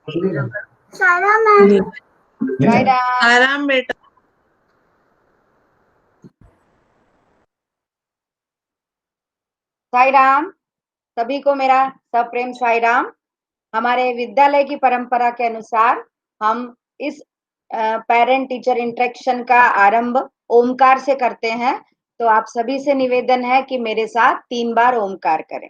सारा मैम। आराम बेटा। साई राम। सभी को मेरा सप्रेम साई राम। हमारे विद्यालय की परंपरा के अनुसार हम इस पेरेंट टीचर इंटरेक्शन का आरंभ ओमकार से करते हैं। तो आप सभी से निवेदन है कि मेरे साथ 3 बार ओमकार करें।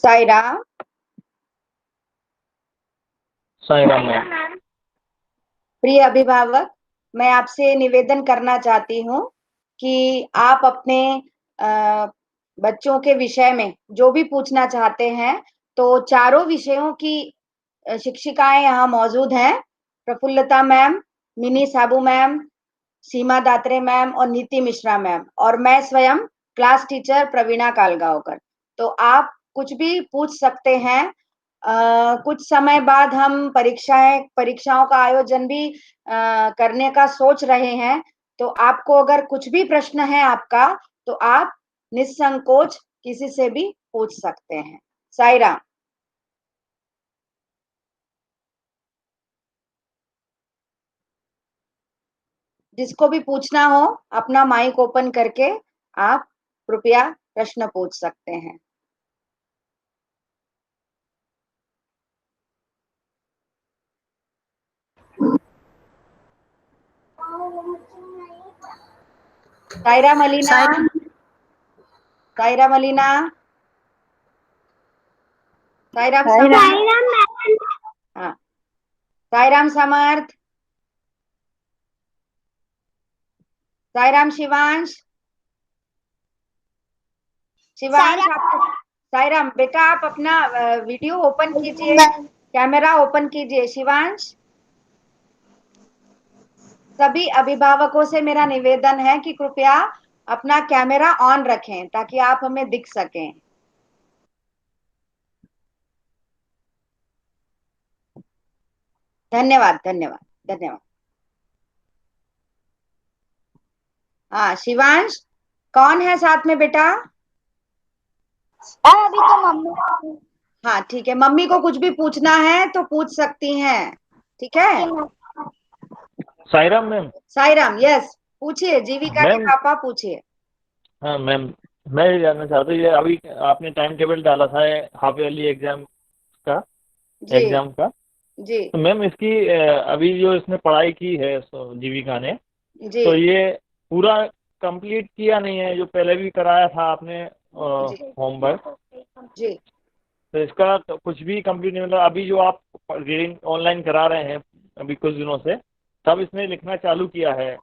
साई राम। साई राम मैम। प्रिय अभिभावक, मैं आपसे निवेदन करना चाहती हूँ कि आप अपने बच्चों के विषय में जो भी पूछना चाहते हैं, तो चारों विषयों की शिक्षिकाएं यहाँ मौजूद हैं। प्रफुल्लता मैम, मिनी साबू मैम, सीमा दात्रे मैम और नीति मिश्रा मैम, और मैं स्वयं क्लास टीचर प्रवीणा कालगांवकर। तो आप कुछ भी पूछ सकते हैं। कुछ समय बाद हम परीक्षाओं का आयोजन भी करने का सोच रहे हैं। तो आपको अगर कुछ भी प्रश्न है आपका, तो आप निसंकोच किसी से भी पूछ सकते हैं। साई राम। जिसको भी पूछना हो अपना माइक ओपन करके आप कृपया प्रश्न पूछ सकते हैं। सायरा मलीना। सायरा मलीना। साईराम हाँ। साईराम समर्थ। साईराम शिवांश। शिवांश साईराम बेटा, आप अपना वीडियो ओपन कीजिए, कैमरा ओपन कीजिए। शिवांश। सभी अभिभावकों से मेरा निवेदन है कि कृपया अपना कैमरा ऑन रखें ताकि आप हमें दिख सकें। धन्यवाद धन्यवाद धन्यवाद। हाँ शिवांश, कौन है साथ में बेटा? अभी तो मम्मी। हाँ ठीक है, मम्मी को कुछ भी पूछना है तो पूछ सकती हैं, ठीक है? साईराम मैम। साईराम, यस, पूछिए, जीविका के पापा पूछिए। हाँ मैम, मैं ये जानना चाहता हूँ, ये अभी आपने टाइम टेबल डाला था हाफ ईयरली एग्जाम का, एग्जाम का, जी तो मैम इसकी अभी जो इसने पढ़ाई की है जीविका ने, जी तो ये पूरा कंप्लीट किया नहीं है जो पहले भी कराया था आपने होमवर्क? जी। तो इसका तो कुछ भी कंप्लीट नहीं, मतलब अभी जो आप रीडिंग ऑनलाइन करा रहे हैं अभी कुछ दिनों से, तब इसने लिखना चालू किया है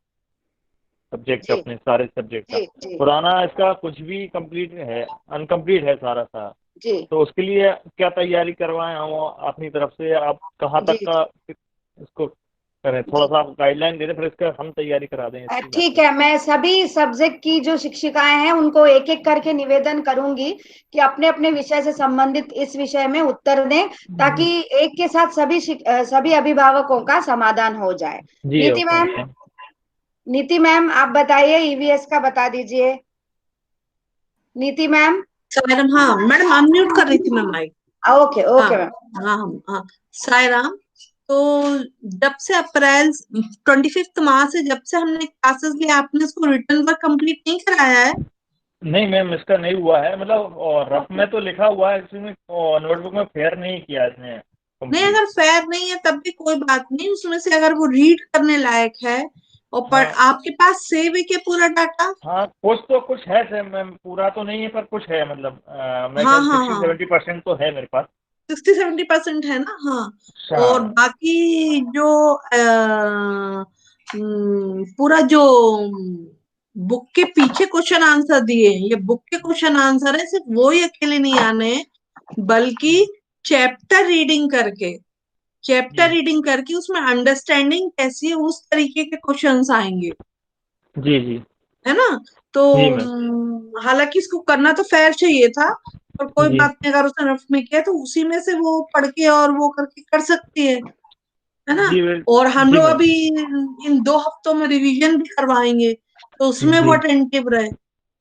सब्जेक्ट, जी अपने सारे सब्जेक्ट का। जी जी पुराना इसका कुछ भी कंप्लीट है, अनकम्प्लीट है सारा सा। जी तो उसके लिए क्या तैयारी करवाएं हम अपनी तरफ से? आप कहाँ तक जी का इसको करें, थोड़ा जी। सा आप गाइडलाइन दे दें, फिर इसका हम तैयारी करा दें इसकी ठीक बाकी। है, मैं सभी सब्जेक्ट की जो शिक्षिकाएं हैं उनको एक एक करके निवेदन करूंगी कि अपने अपने विषय से संबंधित इस विषय में उत्तर दें, ताकि एक के साथ सभी अभिभावकों का समाधान हो जाए। जी नीति ओके मैम, ओके। नीति मैम आप बताइए, ईवीएस का बता दीजिए। नीति मैम। सायराम, हाँ मैडम, अनम्यूट कर रही थी मैं माइक। ओके हाँ ओके मैम। हाँ हाँ। सायराम, तो जब से अप्रैल 25 मार्च से जब से हमने क्लासेस लिया, आपने इसको रिटर्न वर्क कंप्लीट नहीं कराया है? नहीं मैम, इसका नहीं हुआ है, मतलब और रफ में तो लिखा हुआ है, इसमें नोटबुक में फेयर नहीं किया इसने नहीं, कंप्लीट। अगर फेयर नहीं है तब भी कोई बात नहीं, उसमें से अगर वो रीड करने लायक है और हाँ आपके पास सेव है क्या पूरा डाटा? हाँ, कुछ तो कुछ है सर मैम, पूरा तो नहीं है पर कुछ है, मतलब मैं हाँ क्या हाँ 60-70% तो है मेरे पास। 60-70% है ना? हाँ। और हाँ बाकी जो पूरा जो बुक के पीछे क्वेश्चन आंसर दिए हैं, ये बुक के क्वेश्चन आंसर है, सिर्फ वो ही अकेले नहीं आने हैं, बल्कि चैप्टर रीडिंग करके उसमें अंडरस्टैंडिंग कैसी है उस तरीके के क्वेश्चंस आएंगे, जी जी है ना। तो जी मैम। हालांकि इसको करना तो फेयर चाहिए था, पर कोई जी बात नहीं, अगर उसने रफ में किया तो उसी में से वो पढ़ के और वो करके कर सकती है ना। जी और हम जी लोग मैम। अभी इन 2 हफ्तों में रिवीजन भी करवाएंगे, तो उसमें वो जी अटेंटिव रहे,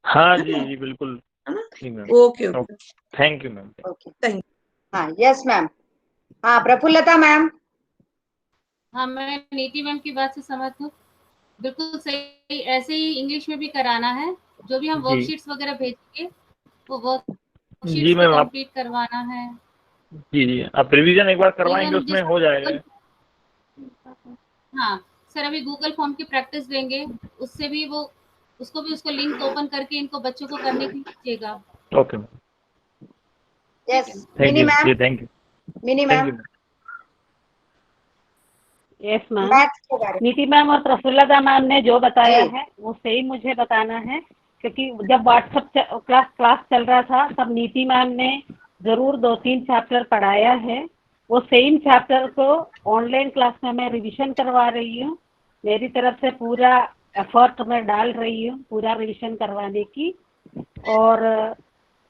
हाँ है जी ना, जी बिल्कुल। है ना। जी ma'am. Okay okay, thank you ma'am. Okay, thank हाँ, यस मैम। हाँ, प्रफुल्लता मैम। हाँ, मैं नीति मैम की बात से सहमत हूँ। बिल्कुल सही, ऐसे ही इंग्लिश में भी कराना है। जो भी हम जी वर्कशीट्स वगैरह भेजेंगे, वो जी वर्कशीट्स भी मैम। आप कंप्लीट करवाना है। जी जी आप रिवीजन एक बार करवाएंगे इवन उसमें जैसे हो जाएगा। हाँ सर, अभी गूगल फॉर्म की प्रैक्टिस देंगे, उससे भी वो उसको लिंक ओपन करके इनको बच्चों को करने के लिए दीजिएगा। Okay ma'am. यस, ठीक थैंक मिनी यू मैम। जी। Thank you. मिनी thank ma'am, you ma'am. Yes ma'am. Maths के बारे में। नीति मैम और प्रफुल्लता मैम ने जो बताया जी। है वो सही मुझे बताना है, क्योंकि जब व्हाट्सएप क्लास चल रहा था तब नीति मैम ने जरूर 2-3 चैप्टर पढ़ाया है। वो सेम चैप्टर को ऑनलाइन क्लास में मैं रिवीजन करवा रही हूँ। मेरी तरफ से पूरा एफर्ट मैं डाल रही हूँ पूरा रिवीजन करवाने की। और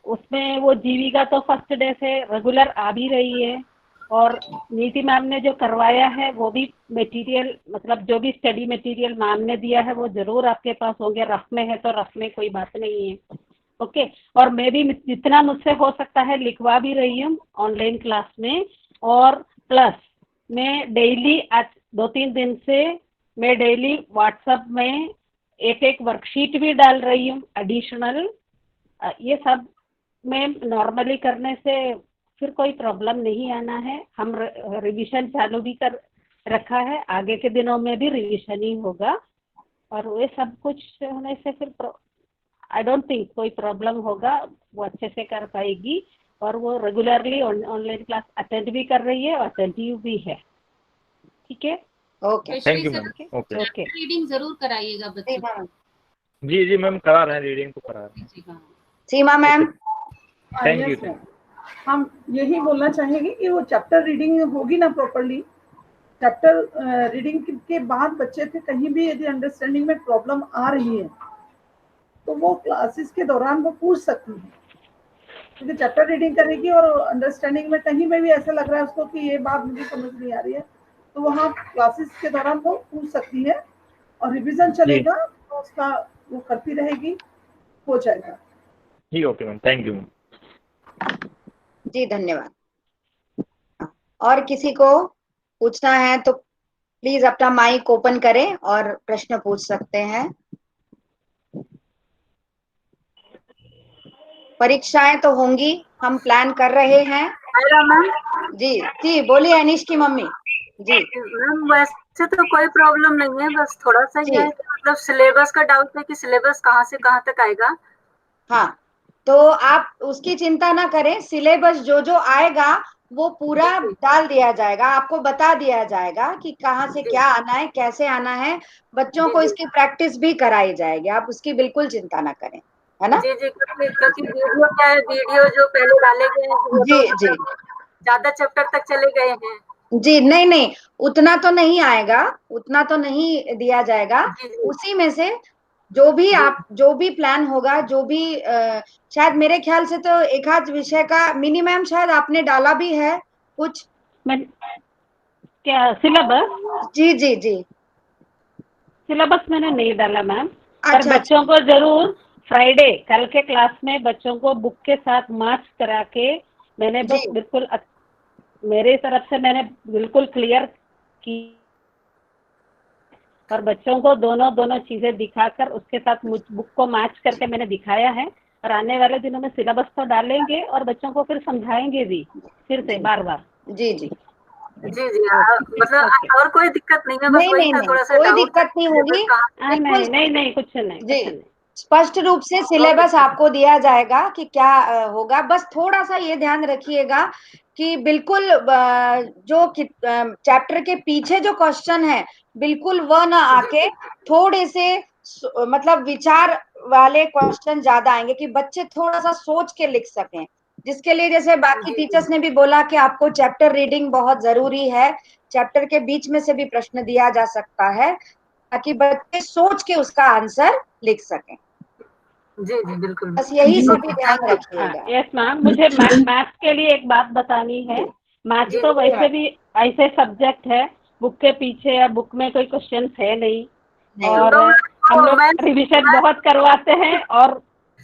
उसमें वो जीविका तो फर्स्ट डे से रेगुलर आ भी रही है। और नीति मैम ने जो करवाया है वो भी मटेरियल, मतलब जो भी स्टडी मटेरियल मैम ने दिया है वो जरूर आपके पास होंगे। रफ में है तो रफ में कोई बात नहीं है, ओके। और मैं भी जितना मुझसे हो सकता है लिखवा भी रही हूँ ऑनलाइन क्लास में। और प्लस मैं डेली आज 2-3 दिन से मैं डेली व्हाट्सएप में एक वर्कशीट भी डाल रही हूँ एडिशनल। ये सब में नॉर्मली करने से फिर कोई प्रॉब्लम नहीं आना है। हम रिवीजन चालू भी कर रखा है, आगे के दिनों में भी रिवीजन ही होगा। और ये सब कुछ होने से फिर आई डोंट थिंक कोई प्रॉब्लम होगा, वो अच्छे से कर पाएगी। और वो रेगुलरली ऑनलाइन क्लास अटेंड भी कर रही है और अटेंटिव भी है, ठीक है। Okay, thank specially you sir ma'am. Okay. Okay reading जरूर कराइएगा जी बच्चों को। मैम। जी जी मैम करा रहे हैं, रीडिंग तो करा रहे हैं। दीजिएगा। Seema ma'am. Thank you. Yes ma'am, हम यही बोलना चाहेंगे कि वो चैप्टर रीडिंग होगी ना प्रॉपरली, चैप्टर रीडिंग के बाद बच्चे थे कहीं भी यदि अंडरस्टैंडिंग में प्रॉब्लम आ रही है तो वो क्लासेस के दौरान वो पूछ सकती है, क्योंकि चैप्टर रीडिंग करेगी और अंडरस्टैंडिंग में कहीं में भी ऐसा लग रहा है उसको कि ये बात मुझे समझ नहीं आ रही है, तो वहाँ क्लासेस के दौरान वो पूछ सकती है और रिवीजन चलेगा तो उसका वो करती रहेगी, हो जाएगा। जी okay ma'am. Thank you ma'am. जी धन्यवाद। और किसी को पूछना है तो प्लीज अपना माइक ओपन करें और प्रश्न पूछ सकते हैं। परीक्षाएं तो होंगी, हम प्लान कर रहे हैं। मैम जी जी, बोलिए अनीश की मम्मी। जी मैम, वैसे तो कोई प्रॉब्लम नहीं है, बस थोड़ा सा जी। ये है कि मतलब सिलेबस का डाउट है कि सिलेबस कहाँ से कहाँ तक आएगा। हाँ, तो आप उसकी चिंता ना करें, सिलेबस जो जो आएगा वो पूरा डाल दिया जाएगा, आपको बता दिया जाएगा कि कहाँ से क्या आना है, कैसे आना है। बच्चों को इसकी प्रैक्टिस भी कराई जाएगी, आप उसकी बिल्कुल चिंता ना करें, है ना। जी जी, क्योंकि वीडियो क्या है, वीडियो जो पहले डाले गए हैं वो जी तो जी ज्यादा चैप्टर तक चले गए हैं। जी, नहीं नहीं, उतना तो नहीं आएगा, उतना तो नहीं दिया जाएगा। जी जी उसी में से जो भी प्लान होगा, जो भी शायद मेरे ख्याल से तो एक आध विषय का मिनिमम शायद आपने डाला भी है कुछ। मैं क्या सिलेबस जी जी जी, सिलेबस मैंने नहीं डाला मैम, पर अच्छा अच्छा, बच्चों को जरूर फ्राइडे कल के क्लास में बच्चों को बुक के साथ मार्च करा के मैंने जी बुक बिल्कुल मेरे तरफ से मैंने बिल्कुल क्लियर की। और बच्चों को दोनों चीजें दिखाकर उसके साथ बुक को मैच करके मैंने दिखाया है। और आने वाले दिनों में सिलेबस तो डालेंगे और बच्चों को फिर समझाएंगे भी फिर से बार बार। जी जी, जी जी, मतलब और कोई दिक्कत नहीं है, बस नहीं वही नहीं था नहीं, थोड़ा सा कोई डाउट था दिक्कत कि नहीं सिलेबस होगी, कहाँ। बिल्कुल। नहीं कुछ नहीं जी, कुछ नहीं। स्पष्ट रूप से सिलेबस आपको दिया जाएगा कि क्या होगा। बस थोड़ा सा ये ध्यान रखिएगा कि बिल्कुल जो चैप्टर के पीछे जो क्वेश्चन है बिल्कुल वह ना आके थोड़े से मतलब विचार वाले क्वेश्चन ज्यादा आएंगे कि बच्चे थोड़ा सा सोच के लिख सकें, जिसके लिए जैसे बाकी टीचर्स ने भी बोला कि आपको चैप्टर रीडिंग बहुत जरूरी है, चैप्टर के बीच में से भी प्रश्न दिया जा सकता है ताकि बच्चे सोच के उसका आंसर लिख सकें। जी जी बिल्कुल। बस यही सभी ध्यान रखिएगा। यस मैम, मुझे मैथ्स के लिए एक बात बतानी है। मैथ्स तो वैसे भी ऐसे सब्जेक्ट है, बुक के पीछे या बुक में कोई क्वेश्चन है नहीं, और हम लोग रिविजन बहुत करवाते हैं और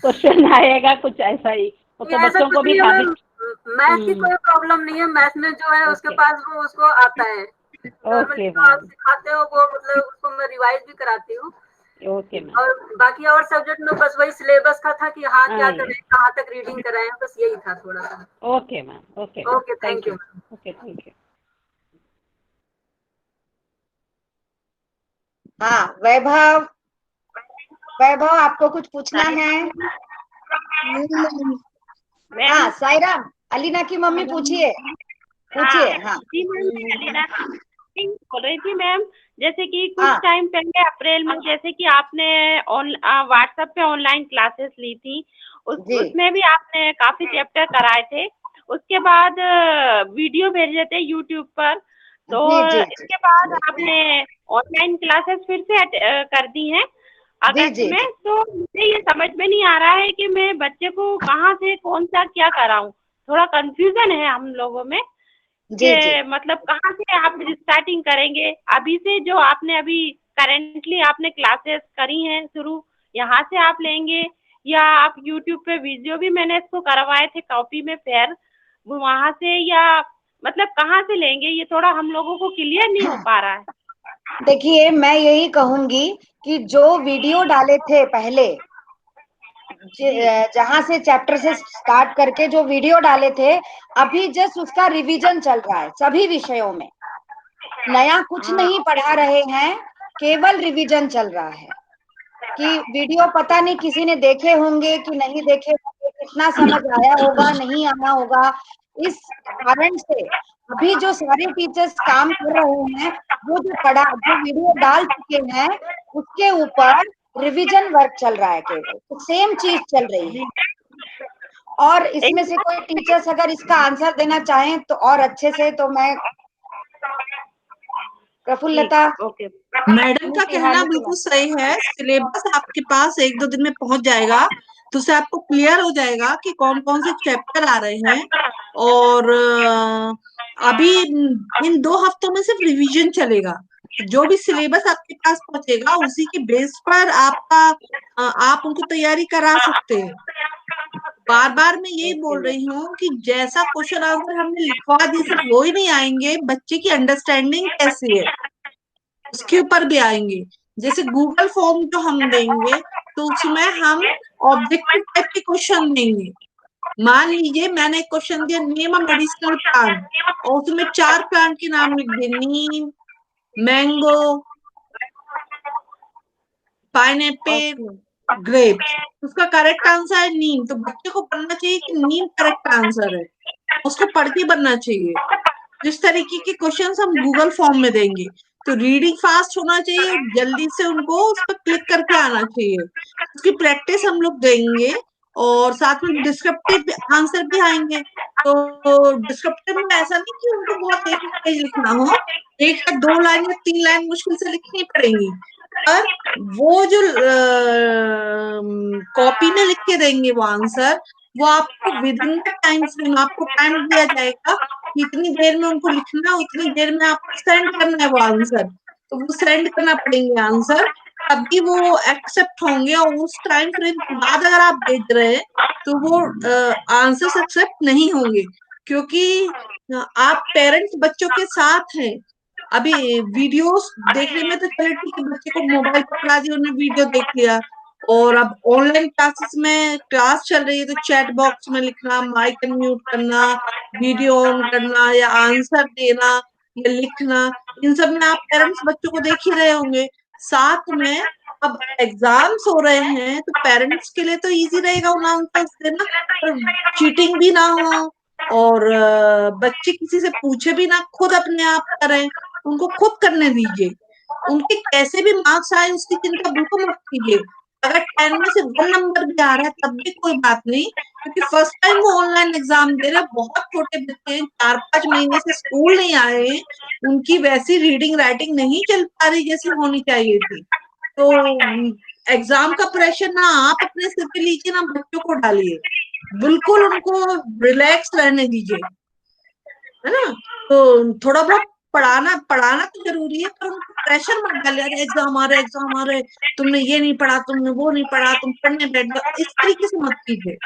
क्वेश्चन आएगा कुछ ऐसा ही, तो बच्चों को भी मैथ की कोई प्रॉब्लम नहीं है। मैथ में जो है उसके पास वो उसको आता है। ओके आप सिखाते हो वो मतलब उसको मैं रिवाइज भी कराती हूँ। Okay ma'am. और बाकी और सब्जेक्ट में बस वही सिलेबस का था कि हाँ क्या करें, कहाँ तक रीडिंग कराएं, बस यही था थोड़ा सा। Okay ma'am. Okay okay, thank you. Okay, thank you. हाँ वैभव, वैभव आपको कुछ पूछना है? हाँ सायरा, अलीना की मम्मी पूछिए, पूछिए। हाँ जी मैम, मैं अलीना बोल रही थी मैम। जैसे कि कुछ हाँ। टाइम पहले अप्रैल में जैसे कि आपने व्हाट्सएप पे ऑनलाइन क्लासेस ली थी, उसमें भी आपने काफी चैप्टर कराए थे। उसके बाद वीडियो भेजे थे यूट्यूब पर, तो इसके बाद आपने ऑनलाइन क्लासेस फिर से कर दी हैं अगस्त में। तो मुझे ये समझ में नहीं आ रहा है कि मैं बच्चे को कहाँ से कौन सा क्या कराऊं, थोड़ा कंफ्यूजन है हम लोगों में कि मतलब कहाँ से आप स्टार्टिंग करेंगे। अभी से जो आपने अभी करेंटली आपने क्लासेस करी हैं शुरू, यहाँ से आप लेंगे, या आप यूट्यूब पे वीडियो भी मैंने इसको करवाए थे कॉपी में फेयर, वहां से, या मतलब कहाँ से लेंगे, ये थोड़ा हम लोगों को क्लियर नहीं हो पा रहा है। देखिए मैं यही कहूंगी कि जो वीडियो डाले थे पहले, जहां से चैप्टर से स्टार्ट करके जो वीडियो डाले थे, अभी जस्ट उसका रिवीजन चल रहा है सभी विषयों में। नया कुछ नहीं पढ़ा रहे हैं, केवल रिवीजन चल रहा है। कि वीडियो पता नहीं किसी ने देखे होंगे कि नहीं देखे होंगे, कितना समझ आया होगा नहीं आया होगा, इस कारण से अभी जो सारे टीचर्स काम कर रहे हैं, वो जो वीडियो डाल चुके हैं उसके ऊपर रिवीजन वर्क चल रहा है, केवल तो सेम चीज चल रही है। और इसमें से कोई टीचर्स अगर इसका आंसर देना चाहें तो और अच्छे से, तो मैं प्रफुल्लता। मैडम का कहना बिल्कुल सही है। सिलेबस आपके पास 1-2 दिन में पहुंच जाएगा, तो उससे आपको क्लियर हो जाएगा कि कौन कौन से चैप्टर आ रहे हैं। और अभी इन 2 हफ्तों में सिर्फ रिवीजन चलेगा। जो भी सिलेबस आपके पास पहुंचेगा उसी के बेस पर आप उनको तैयारी करा सकते हैं। बार बार मैं यही बोल रही हूँ कि जैसा क्वेश्चन आंसर हमने लिखवा दिए सिर्फ वो ही नहीं आएंगे, बच्चे की अंडरस्टैंडिंग कैसी है उसके ऊपर भी आएंगे। जैसे गूगल फॉर्म जो हम देंगे तो उसमें हम ऑब्जेक्टिव टाइप के क्वेश्चन देंगे। मान लीजिए मैंने एक क्वेश्चन दिया, नेम अ मेडिसिनल प्लांट, और उसमें 4 प्लांट के नाम लिख दिए, नीम, मैंगो, पाइनएप्पल, ग्रेप्स। उसका करेक्ट आंसर है नीम, तो बच्चे को पढ़ना चाहिए कि नीम करेक्ट आंसर है, उसको पढ़ के बनना चाहिए। जिस तरीके के क्वेश्चंस हम गूगल फॉर्म में देंगे, तो रीडिंग फास्ट होना चाहिए और जल्दी से उनको उस पर क्लिक करके आना चाहिए। उसकी प्रैक्टिस हम लोग देंगे और साथ में डिस्क्रिप्टिव आंसर भी आएंगे। तो डिस्क्रिप्टिव में ऐसा नहीं कि उनको बहुत एक पेज लिखना हो, 1 या 2 लाइन या 3 लाइन मुश्किल से लिखनी पड़ेंगी, पर वो जो कॉपी में लिख के देंगे वो आंसर, वो आपको with in the time frame आपको टाइम दिया जाएगा, इतनी देर में उनको लिखना है, उतनी देर में आपको सेंड करना है वो आंसर। तो वो सेंड करना पड़ेंगे आंसर, तभी वो एक्सेप्ट होंगे। और उस टाइम फ्रेम के बाद अगर आप भेज रहे हैं तो वो आंसर्स एक्सेप्ट नहीं होंगे, क्योंकि आप पेरेंट्स बच्चों के साथ हैं। अभी वीडियोस देखने में तो चले ठीक है, बच्चे को मोबाइल पकड़ा दिया, उन्होंने वीडियो देख लिया, और अब ऑनलाइन क्लासेस में क्लास चल रही है तो चैट बॉक्स में लिखना, माइक अनम्यूट करना, वीडियो ऑन करना, या आंसर देना या लिखना, इन सब में आप पेरेंट्स बच्चों को देख ही रहे होंगे। साथ में अब एग्जाम्स हो रहे हैं तो पेरेंट्स के लिए तो इजी रहेगा उन आंसर्स देना, पर चीटिंग भी ना हो और बच्चे किसी से पूछे भी ना, खुद अपने आप करें, उनको खुद करने दीजिए। उनके कैसे भी मार्क्स आए उसकी चिंता बिल्कुल मत कीजिए। अगर 10 में से 1 नंबर भी आ रहा है तब भी कोई बात नहीं, क्योंकि फर्स्ट टाइम वो ऑनलाइन एग्जाम दे रहे हैं। बहुत छोटे बच्चे हैं, 4-5 महीने से स्कूल नहीं आए हैं, उनकी वैसी रीडिंग राइटिंग नहीं चल पा रही जैसी होनी चाहिए थी। तो एग्जाम का प्रेशर ना आप अपने सिर पे लीजिए ना बच्चों को डालिए, बिल्कुल उनको रिलैक्स रहने दीजिए, है ना। तो थोड़ा बहुत पढ़ाना पढ़ाना तो जरूरी है, पर उनको प्रेशर मत डालिए, अरे एग्जाम आ रहे, तुमने ये नहीं पढ़ा, तुमने वो नहीं पढ़ा, तुम पढ़ने बैठ जाओ, इस तरीके से मत कीजिए।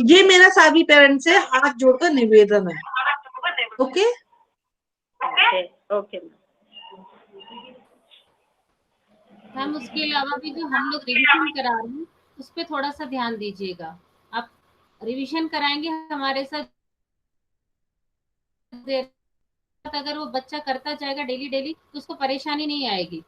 ये मेरा सभी पेरेंट्स से हाथ जोड़कर निवेदन है। ओके ओके मैम, उसके अलावा भी जो हम लोग रिवीजन करा रहे हैं उस पर थोड़ा सा ध्यान दीजिएगा। आप रिवीजन कराएंगे हमारे साथ, अगर वो बच्चा करता जाएगा डेली डेली तो उसको परेशानी नहीं आएगी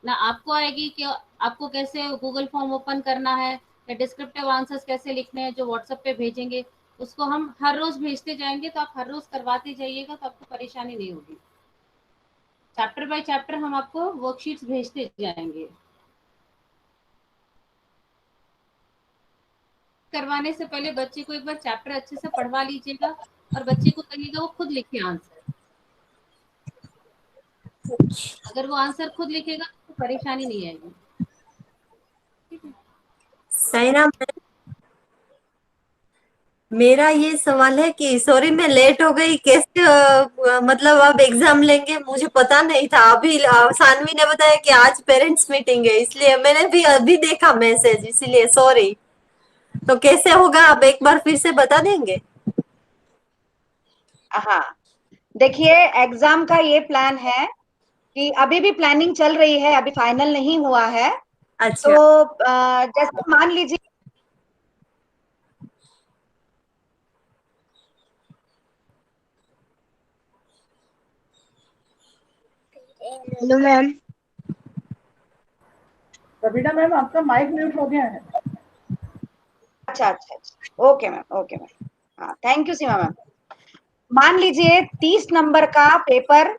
ना, आपको आएगी कि आपको कैसे गूगल फॉर्म ओपन करना है या डिस्क्रिप्टिव आंसर्स कैसे लिखने हैं जो व्हाट्सएप पे भेजेंगे, उसको हम हर रोज भेजते जाएंगे, तो आप हर रोज करवाते जाइएगा तो आपको परेशानी नहीं होगी। चैप्टर बाय चैप्टर हम आपको वर्कशीट्स भेजते जाएंगे। करवाने से पहले बच्चे को एक बार चैप्टर अच्छे से पढ़वा लीजिएगा और बच्चे को कहिएगा वो खुद लिखे आंसर। अगर वो आंसर खुद लिखेगा तो परेशानी नहीं आएगी। सायरा मैम, मेरा ये सवाल है कि सॉरी मैं लेट हो गई, कैसे मतलब अब एग्जाम लेंगे, मुझे पता नहीं था। अभी सानवी ने बताया कि आज पेरेंट्स मीटिंग है, इसलिए मैंने भी अभी देखा मैसेज, इसीलिए सॉरी। तो कैसे होगा आप एक बार फिर से बता देंगे? हाँ, देखिए एग्जाम का ये प्लान है कि अभी भी प्लानिंग चल रही है, अभी फाइनल नहीं हुआ है। अच्छा। तो जैसे मान लीजिए हेलो मैम। रवीना मैम, आपका माइक म्यूट हो गया है। अच्छा अच्छा अच्छा, ओके मैम, ओके मैम। हाँ, थैंक यू सीमा मैम। मान लीजिए 30 नंबर का पेपर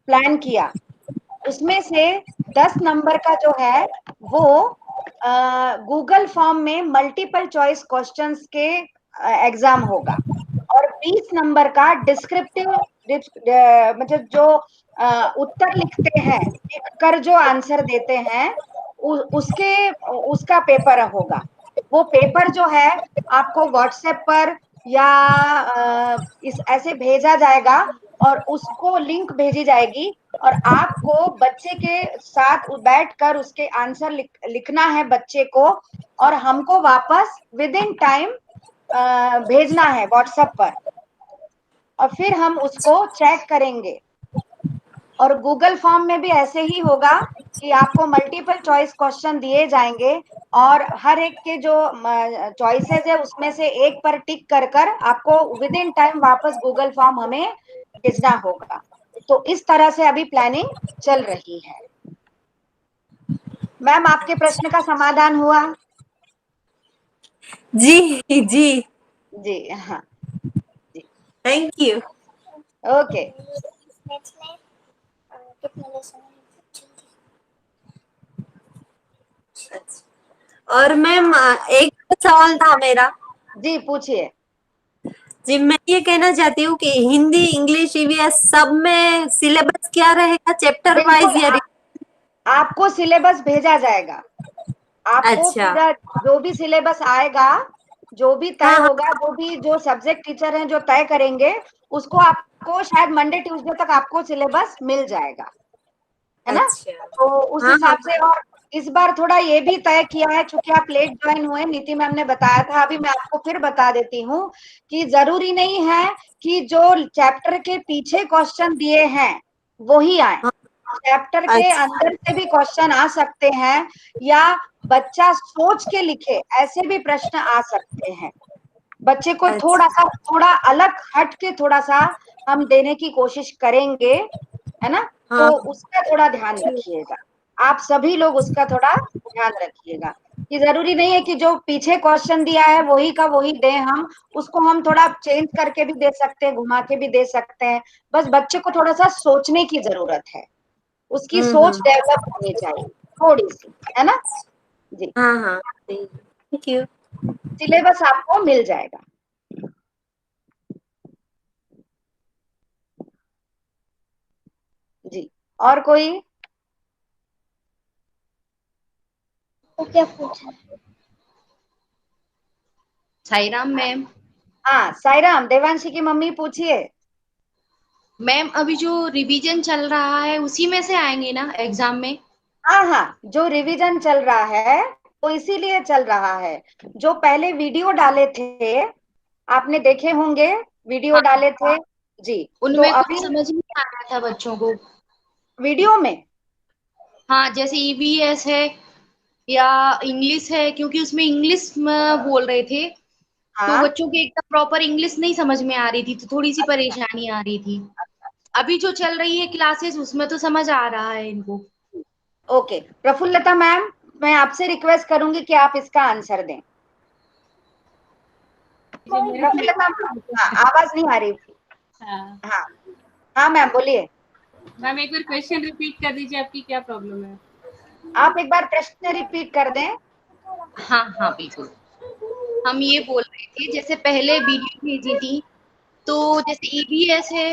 प्लान किया, उसमें से 10 नंबर का जो है वो गूगल फॉर्म में मल्टीपल चॉइस क्वेश्चंस के एग्जाम होगा, और 20 नंबर का डिस्क्रिप्टिव मतलब जो उत्तर लिखते हैं, लिखकर जो आंसर देते हैं उसका पेपर होगा। वो पेपर जो है आपको व्हाट्सएप पर या इस ऐसे भेजा जाएगा, और उसको लिंक भेजी जाएगी, और आपको बच्चे के साथ बैठकर उसके आंसर लिखना है बच्चे को, और हमको वापस विद इन टाइम भेजना है व्हाट्सएप पर, और फिर हम उसको चेक करेंगे। और गूगल फॉर्म में भी ऐसे ही होगा कि आपको मल्टीपल चॉइस क्वेश्चन दिए जाएंगे, और हर एक के जो चॉइसेस है उसमें से एक पर टिक कर कर आपको विद इन टाइम वापस गूगल फॉर्म हमें भेजना होगा। तो इस तरह से अभी प्लानिंग चल रही है। मैम, आपके प्रश्न का समाधान हुआ? जी जी, जी हाँ, जी थैंक यू। ओके। और मैम एक सवाल था मेरा। जी पूछिए। जी, मैं ये कहना चाहती हूँ कि हिंदी, इंग्लिश, ईवीएस सब में सिलेबस क्या रहेगा, चैप्टर वाइज या? आपको सिलेबस भेजा जाएगा, आपको अच्छा। पूरा जो भी सिलेबस आएगा, जो भी तय हाँ, होगा, जो सब्जेक्ट टीचर हैं जो तय करेंगे, उसको आपको शायद मंडे ट्यूसडे तक आपको सिलेबस मिल जाएगा, है ना। अच्छा। तो उस हिसाब से, और इस बार थोड़ा ये भी तय किया है, चूंकि आप लेट ज्वाइन हुए, नीति मैम ने बताया था, अभी मैं आपको फिर बता देती हूँ कि जरूरी नहीं है कि जो चैप्टर के पीछे क्वेश्चन दिए हैं वही आए, चैप्टर के अंदर से भी क्वेश्चन आ सकते हैं, या बच्चा सोच के लिखे ऐसे भी प्रश्न आ सकते हैं। बच्चे को थोड़ा अलग हट के थोड़ा सा हम देने की कोशिश करेंगे, है ना। तो उसका थोड़ा ध्यान रखिएगा, आप सभी लोग उसका थोड़ा ध्यान रखिएगा, कि जरूरी नहीं है कि जो पीछे क्वेश्चन दिया है वही का वही दें, हम उसको हम थोड़ा चेंज करके भी दे सकते हैं, घुमा के भी दे सकते हैं, बस बच्चे को थोड़ा सा सोचने की जरूरत है। उसकी सोच डेवलप होनी चाहिए थोड़ी सी, है ना जी। हाँ हाँ, थैंक यू। सिलेबस आपको मिल जाएगा। जी, और कोई? तो क्या पूछा? साईराम मैम। हाँ साईराम, देवांशी की मम्मी पूछिए। मैम अभी जो रिवीजन चल रहा है उसी में से आएंगे ना एग्जाम में? हाँ हाँ, जो रिवीजन चल रहा है वो इसीलिए चल रहा है। जो पहले वीडियो डाले थे आपने देखे होंगे, वीडियो डाले थे जी, तो उनमें अभी कुछ समझ नहीं आ रहा था बच्चों को वीडियो में। हाँ, जैसे ईवीएस है या इंग्लिश है, क्योंकि उसमें इंग्लिश में बोल रहे थे तो हाँ बच्चों के एकदम प्रॉपर इंग्लिश नहीं समझ में आ रही थी, तो थोड़ी सी परेशानी आ रही थी। अभी जो चल रही है क्लासेस उसमें तो समझ आ रहा है इनको। ओके, प्रफुल्लता मैम, मैं आपसे रिक्वेस्ट करूंगी कि आप इसका आंसर दें। प्रफुल्लता मैम, हाँ, आवाज नहीं आ रही थी। हाँ हाँ हाँ मैम बोलिए। मैम एक बार क्वेश्चन रिपीट कर दीजिए, आपकी क्या प्रॉब्लम है? आप एक बार प्रश्न रिपीट कर दें। हाँ हाँ बिल्कुल। हम ये बोल रहे थे जैसे पहले वीडियो भेजी थी, तो जैसे ईवीएस है,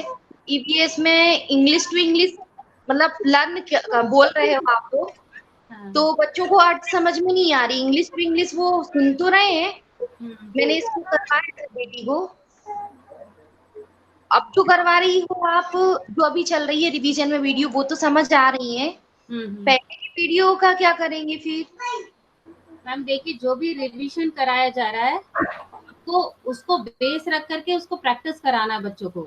ईवीएस में इंग्लिश टू इंग्लिश मतलब लर्न बोल रहे हो आप लोग, तो बच्चों को अर्थ समझ में नहीं आ रही। इंग्लिश टू इंग्लिश वो सुन तो रहे हैं, मैंने इसको करवाया था बेटी को। अब जो करवा रही हो आप, जो अभी चल रही है रिवीजन में वीडियो, वो तो समझ आ रही है। पहले की वीडियो का क्या करेंगे फिर? मैम देखिए, जो भी रिवीजन कराया जा रहा है तो उसको बेस रख करके उसको प्रैक्टिस कराना है बच्चों को।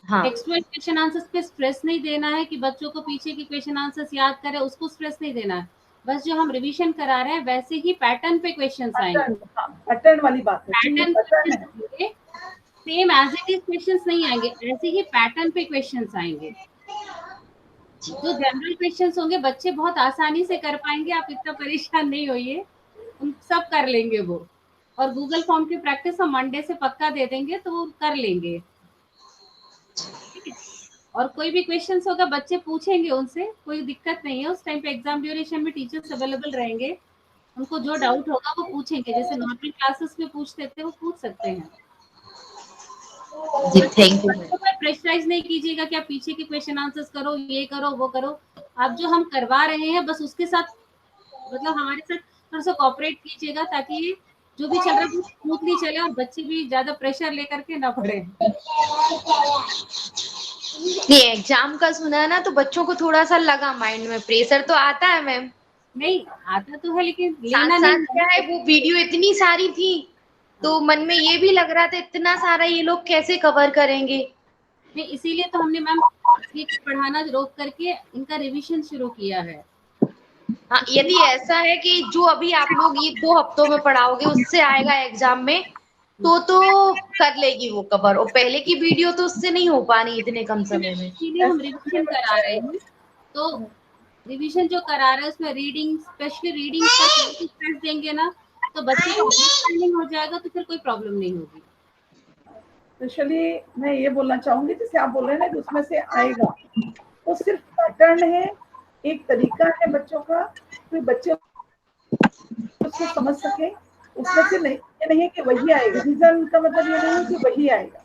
हाँ टेक्सचुअल क्वेश्चन आंसर्स पे स्ट्रेस नहीं देना है कि बच्चों को पीछे के क्वेश्चन आंसर्स याद करे, उसको स्ट्रेस नहीं देना है। बस जो हम रिवीजन करा रहे हैं वैसे ही पैटर्न पे क्वेश्चंस आएंगे। पैटर्न वाली बात है, पैटर्न पैटर्न है। आएंगे, same as it is questions नहीं आएंगे, ऐसे ही पैटर्न पे क्वेश्चंस आएंगे। जो जनरल क्वेश्चंस होंगे बच्चे बहुत आसानी से कर पाएंगे, आप इतना परेशान नहीं होइए, उन सब कर लेंगे वो। और गूगल फॉर्म की प्रैक्टिस हम मंडे से पक्का दे देंगे तो वो कर लेंगे। और कोई भी क्वेश्चंस होगा बच्चे पूछेंगे, उनसे कोई दिक्कत नहीं है। उस टाइम पे एग्जाम ड्यूरेशन में टीचर्स अवेलेबल रहेंगे, उनको जो डाउट होगा वो पूछेंगे, जैसे नॉर्मल क्लासेस में पूछते थे वो पूछ सकते हैं। जी थैंक यू। बच्चों पर प्रेशराइज नहीं कीजिएगा कि आप पीछे के क्वेश्चन आंसर्स करो, ये करो वो करो। आप जो हम करवा रहे हैं बस उसके साथ मतलब हमारे साथ थोड़ा सा कोऑपरेट कीजिएगा, ताकि ये जो भी चल रहा है वो स्मूथली चले और बच्चे भी ज्यादा प्रेशर लेकर के ना पढ़े। नहीं, एग्जाम का सुना ना तो बच्चों को थोड़ा सा लगा, माइंड में प्रेशर तो आता है मैम। नहीं आता तो है, लेकिन साथ लेना साथ नहीं क्या है, वो वीडियो इतनी सारी थी तो मन में ये भी लग रहा था इतना सारा ये लोग कैसे कवर करेंगे। नहीं, इसीलिए तो हमने मैम ये पढ़ाना रोक करके इनका रिवीजन शुरू किया है। हाँ, यदि ऐसा है कि जो अभी आप लोग ये 2 हफ्तों में पढ़ाओगे उससे आएगा एग्जाम में, तो कर लेगी वो कवर। और पहले की वीडियो तो उससे नहीं हो पानी इतने कम समय में। इसीलिए हम रिवीजन करा रहे हैं। तो रिवीजन जो करा रहे हैं उसमें रीडिंग, स्पेशली रीडिंग पर स्ट्रेस देंगे ना तो बच्चे को अंडरस्टैंडिंग हो जाएगा, तो फिर कोई प्रॉब्लम नहीं होगी। स्पेशली मैं ये बोलना चाहूंगी, जैसे आप बोल रहे हैं ना कि उसमें से आएगा, तो सिर्फ पैटर्न है, एक तरीका है बच्चों का, तो बच्चे उसको समझ सके। उसमें से नहीं, ये नहीं है कि वही आएगा। रिवीजन का मतलब ये नहीं है कि वही आएगा,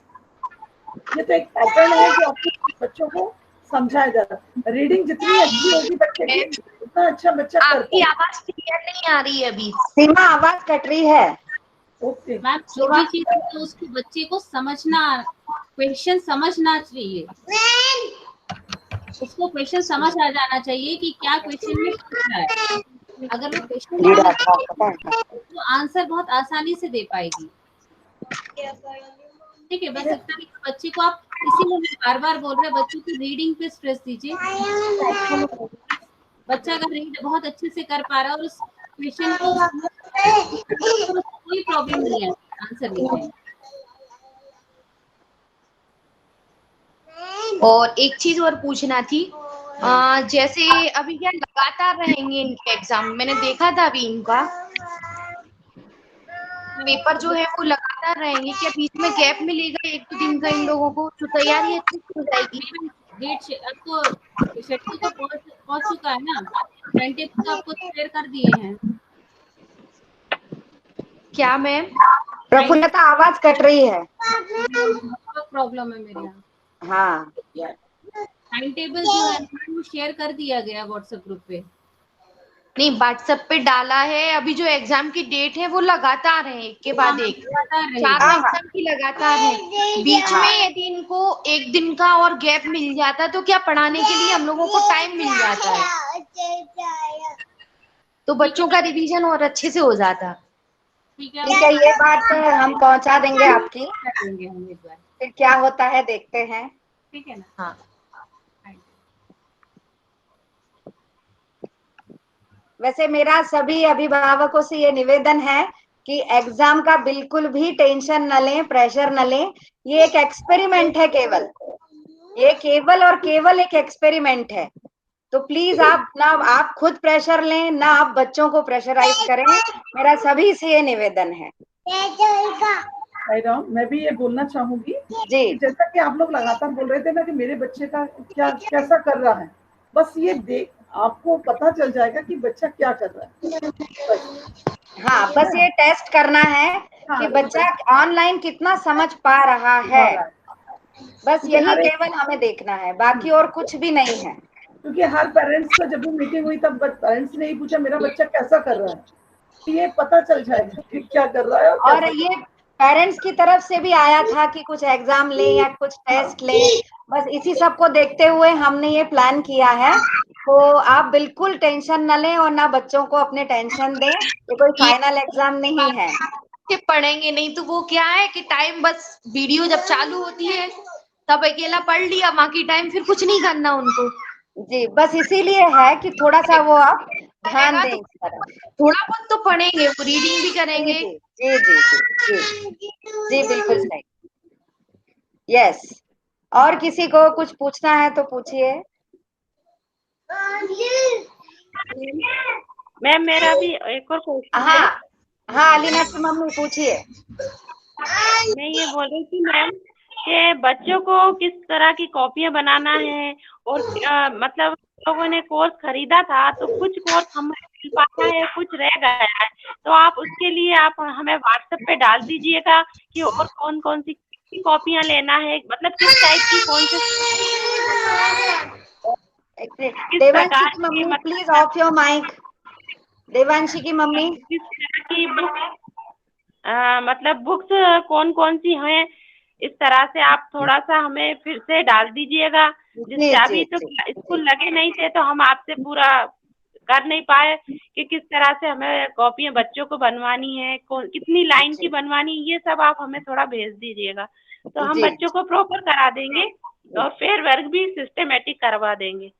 ये तो एक पैटर्न है जो आपके बच्चों को समझाया जाता है। रीडिंग जितनी अच्छी होगी बच्चे की उतना अच्छा बच्चा कर आपकी आवाज क्लियर नहीं आ रही है अभी। सीमा आवाज कट रही है। ओके मैम जो भी चीज है तो उसको बच्चे को समझना, क्वेश्चन समझना चाहिए, उसको क्वेश्चन समझ आ जाना चाहिए कि क्या क्वेश्चन में पूछ रहा है। अगर वो क्वेश्चन तो आंसर बहुत आसानी से दे पाएगी। ठीक है, बस इतना ही। बच्चे को आप इसीलिए मैं बार बार बोल रहे हैं, बच्चों की रीडिंग पे स्ट्रेस दीजिए। बच्चा अगर रीड बहुत अच्छे से कर पा रहा है और उस क्वेश्चन को तो कोई प्रॉब्लम नहीं है आंसर लिखने में। और एक चीज और पूछना थी, जैसे अभी क्या लगातार रहेंगे इनके एग्जाम? मैंने देखा था अभी इनका पेपर जो है वो लगातार रहेंगे क्या? बीच में गैप मिलेगा 1-2 दिन का इन लोगों को, तो तैयारी अच्छी हो जाएगी? डेट आपको शेड्यूल तो पहुंच चुका है ना, टाइम टेबल तो आपको शेयर कर दिए हैं। क्या मैम? प्रफुल्लता आवाज कट रही है। प्रॉब्लम है मेरे यहाँ। हाँ, टाइम टेबल जो है वो शेयर कर दिया गया व्हाट्सएप ग्रुप पे। नहीं, व्हाट्सएप पे डाला है। अभी जो एग्जाम की डेट है वो लगातार है, एक के बाद एक, चारों एग्जाम की लगातार है। बीच में यदि इनको एक दिन का और गैप मिल जाता तो क्या पढ़ाने के लिए हम लोगों को टाइम मिल जाता है, तो बच्चों का रिवीजन और अच्छे से हो जाता। ठीक है, ये बात हम पहुंचा देंगे आपकी। देंगे हम एक बार, फिर क्या होता है देखते हैं। ठीक है ना। हाँ, वैसे मेरा सभी अभिभावकों से ये निवेदन है कि एग्जाम का बिल्कुल भी टेंशन न लें, प्रेशर न लें। ये एक एक्सपेरिमेंट है केवल, ये केवल और केवल एक एक्सपेरिमेंट है। तो प्लीज आप खुद प्रेशर लें ना, आप बच्चों को प्रेशराइज करें। मेरा सभी से ये निवेदन है। मैं भी ये बोलना चाहूंगी जी, कि जैसा कि आप लोग लगातार बोल रहे थे ना कि मेरे बच्चे का क्या कैसा कर रहा है, बस ये देख आपको पता चल जाएगा कि बच्चा क्या कर रहा है। हाँ, बस ये टेस्ट करना है कि बच्चा ऑनलाइन कितना समझ पा रहा है। बस यही केवल हमें देखना है, बाकी और कुछ भी नहीं है। क्योंकि हर पेरेंट्स को जब भी मीटिंग हुई तब पेरेंट्स ने ही पूछा मेरा बच्चा कैसा कर रहा है, ये पता चल जाएगा कि क्या कर रहा है। और ये पेरेंट्स की तरफ से भी आया था कि कुछ एग्जाम ले या कुछ टेस्ट ले, बस इसी सब को देखते हुए हमने ये प्लान किया है। तो आप बिल्कुल टेंशन न लें और ना बच्चों को अपने टेंशन दें। ये कोई फाइनल एग्जाम नहीं है कि पढ़ेंगे नहीं, तो वो क्या है कि टाइम बस वीडियो जब चालू होती है तब अकेला पढ़ लिया, बाकी टाइम फिर कुछ नहीं करना उनको। जी, बस इसीलिए है कि थोड़ा सा वो आप ध्यान दें इस तरफ। थोड़ा बहुत तो पढ़ेंगे, वो रीडिंग भी करेंगे। जी जी जी जी जी, बिल्कुल सही। यस, और किसी को कुछ पूछना है तो पूछिए। मैम मेरा भी एक और क्वेश्चन है। हाँ, अलीना की मम्मी पूछिए। मैं ये बोल रही थी मैम कि बच्चों को किस तरह की कॉपियां बनाना है, और मतलब लोगों ने कोर्स खरीदा था तो कुछ कोर्स हमें मिल पाया है, कुछ रह गया है, तो आप उसके लिए आप हमें व्हाट्सएप पे डाल दीजिएगा कि और कौन कौन सी कॉपियां लेना है, मतलब किस टाइप की, कौन से देवांशी की mummy please off your mic. Devanshi की मम्मी, किस तरह की बुक, मतलब बुक्स कौन कौन सी हैं, इस तरह से आप थोड़ा सा हमें फिर से डाल दीजिएगा, जिससे अभी तो स्कूल लगे नहीं थे तो हम आपसे पूरा कर नहीं पाए कि किस तरह से हमें कॉपियां बच्चों को बनवानी है, कितनी लाइन की बनवानी, ये सब आप हमें थोड़ा भेज दीजिएगा तो हम बच्चों को प्रॉपर करा देंगे और फेयर वर्क भी सिस्टमेटिक करवा देंगे।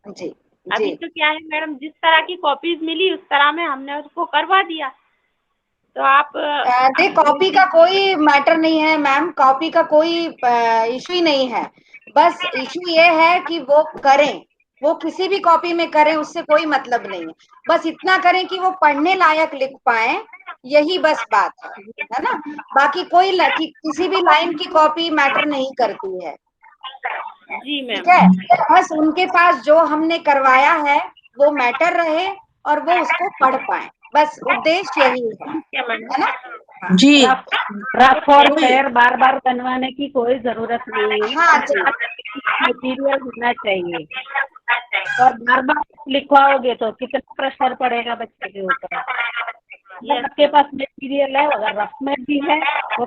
जी, अभी तो क्या है मैडम, जिस तरह की कॉपीज मिली उस तरह में हमने उसको करवा दिया, तो आप कॉपी का कोई मैटर नहीं है मैम, कॉपी का कोई इशू ही नहीं है। बस इशू ये है कि वो करें, वो किसी भी कॉपी में करें, उससे कोई मतलब नहीं है। बस इतना करें कि वो पढ़ने लायक लिख पाए, यही बस बात है ना। बाकी कोई किसी भी लाइन की कॉपी मैटर नहीं करती है। जी मैम, ठीक है, बस उनके पास जो हमने करवाया है वो मैटर रहे और वो उसको पढ़ पाए, बस उद्देश्य यही है ना। जी, रफ और फेयर बार बार बनवाने की कोई जरूरत नहीं है। हाँ जी, मटेरियल होना चाहिए, और बार बार लिखवाओगे तो कितना प्रेशर पड़ेगा बच्चे के ऊपर। आपके पास मटेरियल है, अगर रफ में भी है वो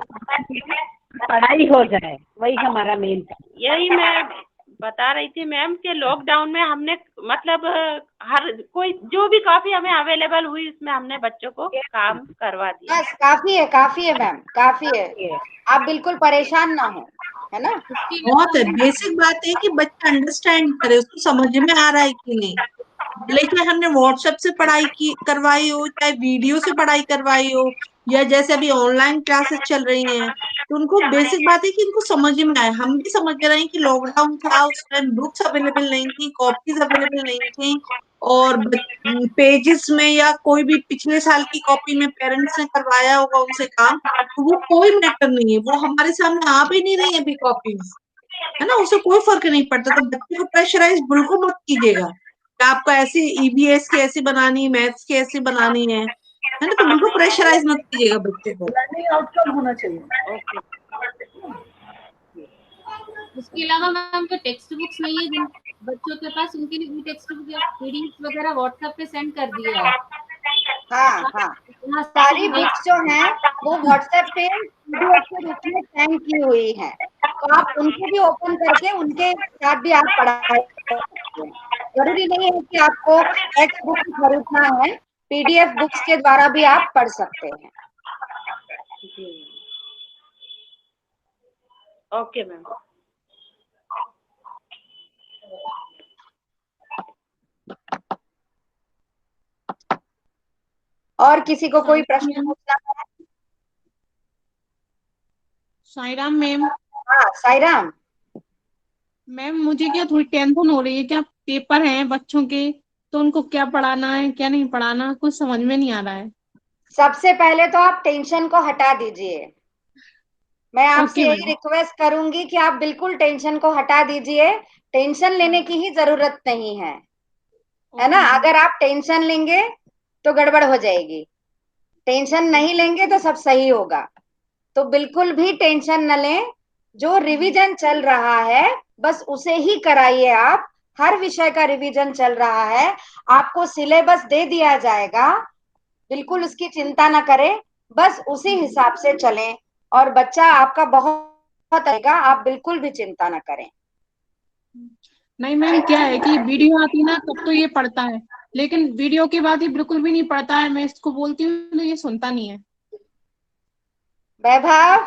पढ़ाई हो जाए, वही हमारा मेन। यही मैं बता रही थी मैम कि लॉकडाउन में हमने मतलब हर कोई जो भी कॉपी हमें अवेलेबल हुई उसमें हमने बच्चों को काम करवा दिया। बस काफी है मैम, काफी है। आप बिल्कुल परेशान ना हो, है ना। बहुत है, बेसिक बात है कि बच्चा अंडरस्टैंड करे, उसको समझ में आ रहा है कि नहीं। लेकिन हमने व्हाट्सएप से पढ़ाई की करवाई हो, चाहे वीडियो से पढ़ाई करवाई हो, या जैसे अभी ऑनलाइन क्लासेस चल रही हैं, तो उनको बेसिक बात है कि इनको समझ में आए। हम भी समझ रहे हैं कि लॉकडाउन था, उस टाइम बुक्स अवेलेबल नहीं थी, कॉपीज अवेलेबल नहीं थी, और पेजेस में या कोई भी पिछले साल की कॉपी में पेरेंट्स ने करवाया होगा उनसे काम, तो वो कोई मैटर नहीं है, वो हमारे सामने आ भी नहीं रही है अभी कॉपीज। है ना, उससे कोई फर्क नहीं पड़ता। तो बच्चे को प्रेशराइज बिल्कुल मत कीजिएगा कि आपको ऐसी ईबीएस की ऐसी बनानी, मैथ्स की ऐसी बनानी है ना, तो बिल्कुल प्रेशराइज मत कीजिएगा बच्चे को। लर्निंग आउटकम होना चाहिए। उसके अलावा मैम जो टेक्स्ट बुक्स नहीं है जिन बच्चों के पास, उनके लिए टेक्स्ट बुक या पीडीएफ वगैरह व्हाट्सएप पे सेंड कर दिया है। हाँ हाँ, वहाँ से सारी भी देख बुक्स जो हैं वो व्हाट्सएप पे पीडीएफ के रूप में सेंड की हुई है, तो आप उनको भी ओपन करके उनके साथ भी आप पढ़ाई कर सकते हैं। जरूरी नहीं है कि आपको टेक्स्ट बुक खरीदना है, पीडीएफ बुक्स के द्वारा भी आप पढ़ सकते हैं। Okay ma'am. और किसी को कोई प्रश्न पूछना है? साईराम मैम। हाँ साईराम। मैम मुझे क्या थोड़ी टेंशन हो रही है, क्या पेपर हैं बच्चों के, तो उनको क्या पढ़ाना है क्या नहीं पढ़ाना, कुछ समझ में नहीं आ रहा है। सबसे पहले तो आप टेंशन को हटा दीजिए। मैं आपसे ओके यही मैम। रिक्वेस्ट करूंगी कि आप बिल्कुल टेंशन को हटा दीजिए। टेंशन लेने की ही जरूरत नहीं है, है ना। अगर आप टेंशन लेंगे तो गड़बड़ हो जाएगी, टेंशन नहीं लेंगे तो सब सही होगा। तो बिल्कुल भी टेंशन न लें, जो रिवीजन चल रहा है बस उसे ही कराइए आप। हर विषय का रिवीजन चल रहा है, आपको सिलेबस दे दिया जाएगा, बिल्कुल उसकी चिंता ना करें, बस उसी हिसाब से चलें और बच्चा आपका बहुत आएगा, आप बिल्कुल भी चिंता ना करें। नहीं मैम, क्या है कि वीडियो आती ना तब तो ये पढ़ता है, लेकिन वीडियो के बाद ये बिल्कुल भी नहीं पढ़ता है। मैं इसको बोलती हूँ तो ये सुनता नहीं है। वैभव,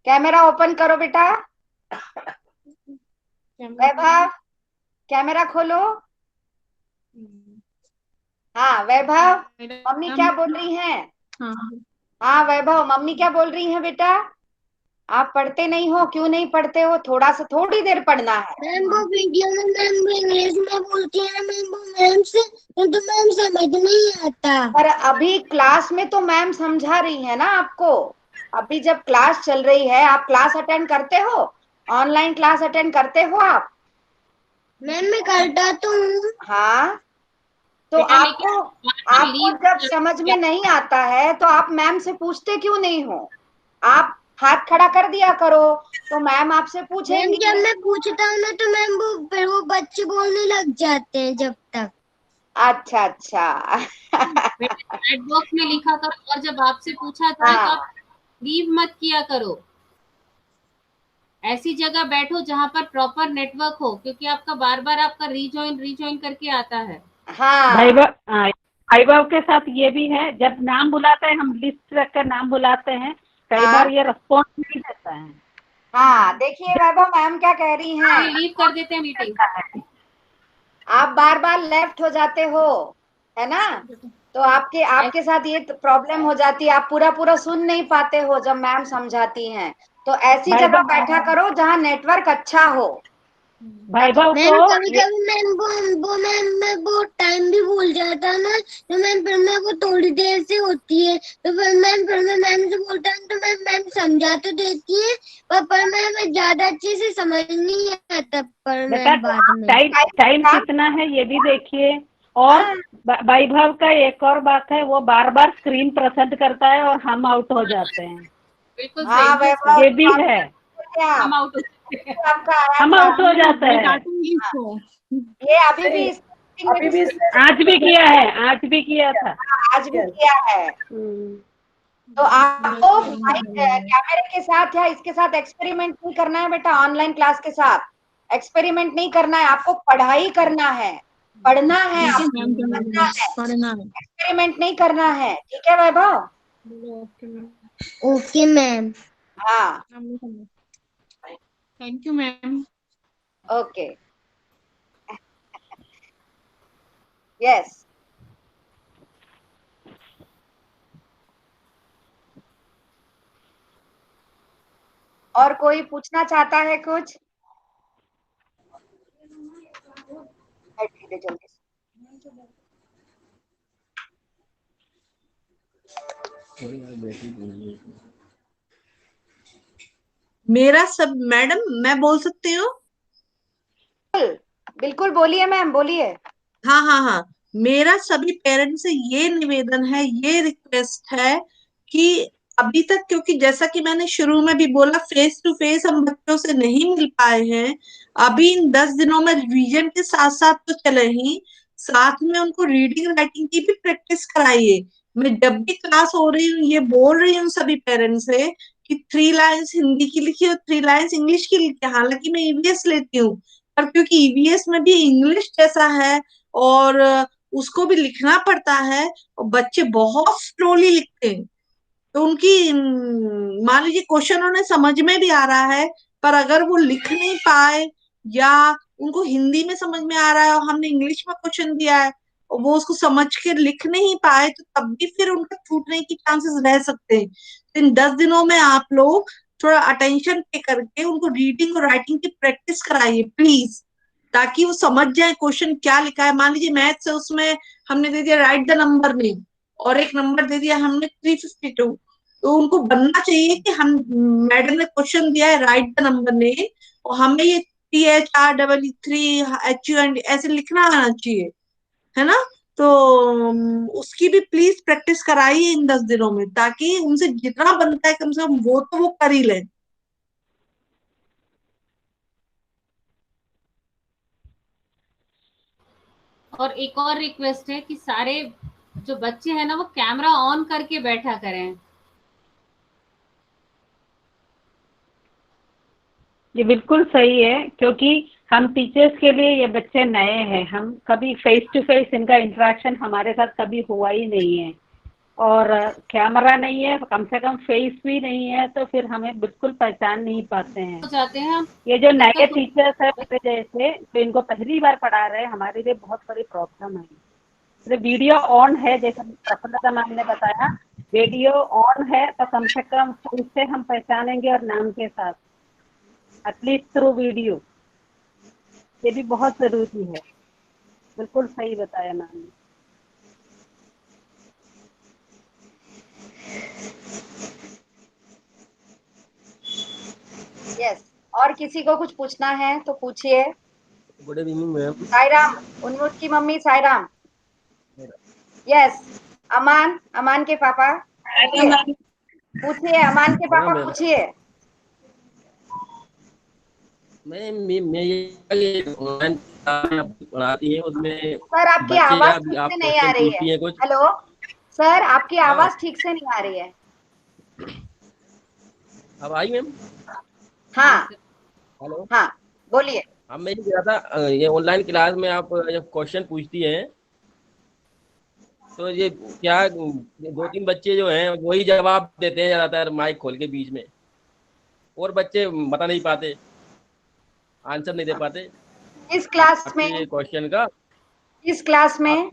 कैमरा ओपन करो बेटा। वैभव, कैमरा खोलो। हाँ वैभव, मम्मी क्या बोल रही हैं? हाँ हाँ वैभव, मम्मी क्या बोल रही हैं बेटा? आप पढ़ते नहीं हो, क्यों नहीं पढ़ते हो? थोड़ा सा, थोड़ी देर पढ़ना है। मैम वो वीडियो में मैम वो इंग्लिश में बोलती है ना मैम, वो मैम से तो मैम समझ नहीं आता। पर अभी क्लास में तो मैम समझा रही है ना आपको। अभी जब क्लास चल रही है, आप क्लास अटेंड करते हो? ऑनलाइन क्लास अटेंड करते हो आप? मैम मैं करता तो हूँ। हाँ, तो बेटा आपको लेकिन आपको लीव जब समझ में नहीं आता है तो आप मैम से पूछते क्यों नहीं हो? आप हाथ खड़ा कर दिया करो तो मैम आपसे मैम पूछेंगी। जब मैं पूछता हूँ ना तो मैम वो फिर वो बच्चे बोलने लग जाते हैं जब तक। अच्छा अच्छा। चैट बॉक्स में लिखा करो, और जब आपसे पूछा जाए तो हाँ आप लीव मत किया करो। ऐसी जगह बैठो जहां पर प्रॉपर नेटवर्क हो, क्योंकि आपका बार बार आपका रीजॉइन करके आता है। हाँ वैभव के साथ ये भी है, जब नाम बुलाते हैं हम लिस्ट रख कर नाम बुलाते हैं, कई हाँ बार ये रिस्पॉन्स नहीं देता है। हाँ, देखिए वैभव मैम क्या कह रही हैं, ये लीव कर देते हैं मीटिंग। आप बार बार लेफ्ट हो जाते हो, है ना, तो आपके साथ ये प्रॉब्लम हो जाती है, आप पूरा पूरा सुन नहीं पाते हो जब मैम समझाती हैं। तो ऐसी जगह वैभव बैठा करो जहाँ नेटवर्क अच्छा हो। वैभव मैम को कभी कभी मैम वो मैम मैं वो टाइम भी भूल जाता ना, तो मैम फिर मैं वो थोड़ी देर से होती है तो फिर मैं मैम से बोलता हूँ तो मैम समझा तो देती है, पर मैं ज्यादा अच्छे से समझ नहीं आता पर बेटा मैम बाद में। टाइम कितना है ये भी देखिए। और हाँ वैभव का एक और बात है, वो बार बार स्क्रीन प्रेजेंट करता है और हम आउट हो जाते हैं। बिल्कुल हाँ सही। वैभव, ये भी है, हम आउट हो सकते हैं। आपका आया हम था। आउट हो जाते मैं हैं। डांटूंगी इसको। ये अभी भी अभी भी आज भी किया है, आज भी किया था। आज भी किया है। तो आपको माइक कैमरे के साथ या इसके साथ एक्सपेरिमेंट नहीं करना है बेटा, ऑनलाइन क्लास के साथ एक्सपेरिमेंट नहीं करना है, आपको पढ़ाई करना है, पढ़ना है, ठीक है आपको मैम, समझना है, पढ़ना है। एक्सपेरिमेंट नहीं करना है। ठीक है वैभव? Okay ma'am. हाँ thank you ma'am. Okay yes. और कोई पूछना चाहता है कुछ? ठीक है जल्दी से। मेरा सब मैडम मैं बोल सकती हूँ? बिल्कुल बोलिए मैम, बोलिए। हाँ हाँ हाँ, मेरा सभी पेरेंट्स से ये निवेदन है, ये रिक्वेस्ट है कि अभी तक, क्योंकि जैसा कि मैंने शुरू में भी बोला, फेस टू फेस हम बच्चों से नहीं मिल पाए हैं। अभी इन 10 दिनों में रिवीजन के साथ साथ तो चले ही, साथ में उनको रीडिंग राइटिंग की भी प्रैक्टिस कराइए। मैं जब भी क्लास हो रही हूँ ये बोल रही हूँ सभी पेरेंट्स से कि 3 लाइन्स हिंदी की लिखिए और 3 लाइन्स इंग्लिश की लिखिए। हालांकि मैं ईवीएस लेती हूँ, पर क्योंकि ईवीएस में भी इंग्लिश जैसा है और उसको भी लिखना पड़ता है और बच्चे बहुत स्लोली लिखते हैं, तो उनकी मान लीजिए क्वेश्चन उन्हें समझ में भी आ रहा है, पर अगर वो लिख नहीं पाए या उनको हिंदी में समझ में आ रहा है और हमने इंग्लिश में क्वेश्चन दिया है और वो उसको समझ के लिख नहीं पाए, तो तब भी फिर उनका छूटने की चांसेस रह सकते हैं। तो इन 10 दिनों में आप लोग थोड़ा अटेंशन पे करके उनको रीडिंग और राइटिंग की प्रैक्टिस कराइए प्लीज, ताकि वो समझ जाए क्वेश्चन क्या लिखा है। मान लीजिए मैथ्स है, उसमें हमने दे दिया राइट द नंबर नेम और एक नंबर दे दिया हमने 352, तो उनको बनना चाहिए कि हम, मैडम ने क्वेश्चन दिया है राइट द नंबर नेम और हमें ये THREE3HUND ऐसे लिखना आना चाहिए, है ना। तो उसकी भी प्लीज प्रैक्टिस कराइए इन 10 दिनों में, ताकि उनसे जितना बनता है कम से कम वो तो वो कर ही लें। और एक और रिक्वेस्ट है कि सारे जो बच्चे हैं ना वो कैमरा ऑन करके बैठा करें। ये बिल्कुल सही है, क्योंकि हम टीचर्स के लिए ये बच्चे नए हैं, हम कभी फेस टू फेस इनका इंटरेक्शन हमारे साथ कभी हुआ ही नहीं है, और कैमरा नहीं है, कम से कम फेस भी नहीं है, तो फिर हमें बिल्कुल पहचान नहीं पाते हैं। जाते हैं हम। ये जो नए टीचर्स है मेरे जैसे, तो इनको पहली बार पढ़ा रहे हैं, हमारे लिए बहुत बड़ी प्रॉब्लम है। तो वीडियो ऑन है, जैसा प्रफुल्लता मैम ने बताया, वीडियो ऑन है तो कम से कम फेस से हम पहचानेंगे और नाम के साथ, एटलीस्ट थ्रू वीडियो। ये भी बहुत जरूरी है। बिल्कुल सही बताया मैम ने। यस, और किसी को कुछ पूछना है तो पूछिए। Good evening ma'am. Sairam, Unmukt की मम्मी साईराम। यस, अमान, अमान के पापा पूछिए, अमान के पापा पूछिए। मैं ये ऑनलाइन पढ़ाती है, उसमें सर आपकी आवाज ठीक से नहीं आ रही है। कुछ। हेलो सर, आपकी आवाज ठीक से नहीं आ रही है। अब आई मैम? हाँ हेलो, हाँ बोलिए। अब मैं ये कह रहा था, ये ऑनलाइन क्लास में आप जब क्वेश्चन पूछती हैं तो ये क्या 2-3 बच्चे जो हैं वही जवाब देते हैं ज्यादातर माइक खोल के बीच में, और बच्चे बता नहीं पाते, आंसर नहीं दे पाते। इस क्लास में क्वेश्चन का इस क्लास में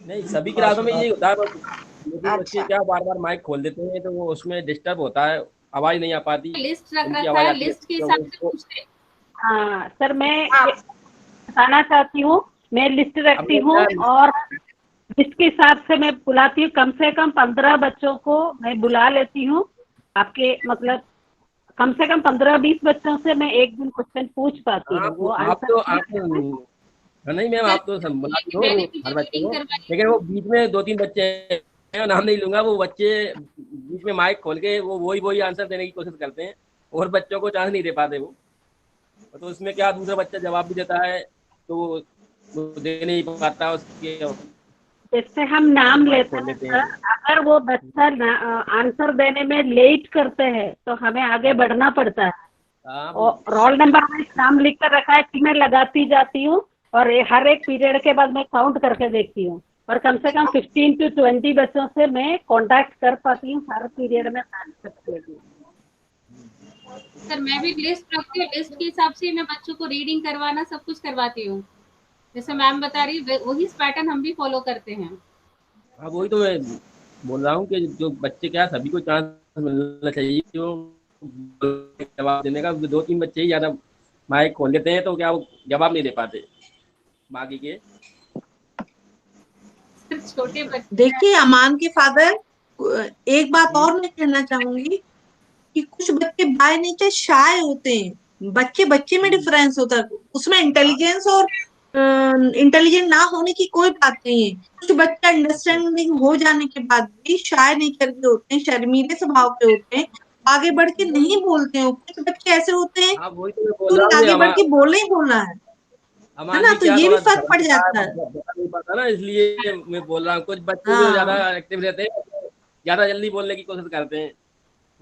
नहीं, सभी क्लासों में ये होता है, लेकिन बच्चे क्या बार बार माइक खोल देते हैं तो वो उसमें डिस्टर्ब होता है, आवाज नहीं आ पाती। लिस्ट रख रखा है, लिस्ट के हिसाब से पूछते हैं। हाँ सर, मैं बताना चाहती हूँ, मैं लिस्ट रखती हूँ और लिस्ट के हिसाब से मैं बुलाती हूँ। कम से कम 15 बच्चों को मैं बुला लेती हूँ। आपके मतलब कम से कम 15-20 बच्चों से मैं एक दिन क्वेश्चन पूछ पाती हूँ। वो नहीं मैम, आप तो बुलाती हो हर बच्चे को, लेकिन वो बीच में 2-3 बच्चे हैं, नाम नहीं लूंगा, वो बच्चे बीच में माइक खोल के वो वही आंसर देने की कोशिश करते हैं और बच्चों को चांस नहीं दे पाते वो। तो उसमें क्या दूसरा बच्चा जवाब भी देता है तो वो दे नहीं पाता उसके। जैसे हम नाम लेते हैं, अगर वो बच्चा आंसर देने में लेट करते हैं तो हमें आगे बढ़ना पड़ता है। और रोल नंबर में नाम लिख कर रखा है कि मैं लगाती जाती हूँ और हर एक पीरियड के बाद मैं काउंट करके देखती हूँ, और कम से कम 15 से 20 बच्चों से मैं कांटेक्ट कर पाती हूँ हर पीरियड में। सर मैं भी लिस्ट रखती हूँ, लिस्ट के हिसाब से मैं बच्चों को रीडिंग करवाना सब कुछ करवाती हूँ। जैसे मैम बता रही है वही पैटर्न हम भी फॉलो करते हैं। हाँ, वही तो मैं बोल रहा हूँ कि जो बच्चे क्या सभी को चांस मिलना चाहिए, जो जवाब देने का। 2-3 बच्चे ही ज्यादा माइक खोल देते हैं तो क्या वो जवाब नहीं दे पाते बाकी के छोटे बच्चे। देखिए अमान के फादर, एक बात और मैं कहना चाहूंगी कि कुछ बच्चे बाय नेचर शाय होते हैं, बच्चे बच्चे में डिफरेंस होता है, उसमें इंटेलिजेंस और इंटेलिजेंट ना होने की कोई बात नहीं है। कुछ बच्चे अंडरस्टैंडिंग हो जाने के बाद भी शाय नेचर के होते हैं, शर्मीले स्वभाव के होते हैं, आगे बढ़ के नहीं बोलते हैं। कुछ बच्चे ऐसे होते हैं हाँ वही तो मैं बोल रहा तुरंत हूँ आगे बढ़ के बोलना ही बोलना है हमारे ना, भी तो क्या ये भी थोड़ा फर्क पड़ बता जाता है। नहीं पाता ना, इसलिए मैं बोल रहा हूँ। कुछ बच्चे जो ज्यादा हाँ एक्टिव रहते हैं, ज्यादा जल्दी बोलने की कोशिश करते हैं,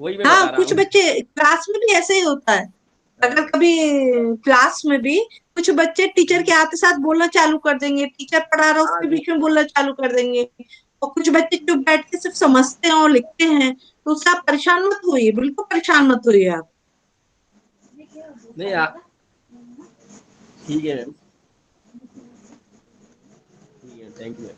वही मैं हाँ, बता रहा कुछ हूँ। बच्चे क्लास में भी ऐसे ही होता है। अगर कभी क्लास में भी कुछ बच्चे टीचर के आते साथ बोलना चालू कर देंगे, टीचर पढ़ा रहा है हाँ उसके जी, बीच में बोलना चालू कर देंगे, और कुछ बच्चे चुप बैठ के सिर्फ समझते हैं और लिखते हैं। तो उससे आप परेशान मत होइए, बिल्कुल परेशान मत होइए आप। नहीं ठीक है मैम, ठीक है, थैंक यू।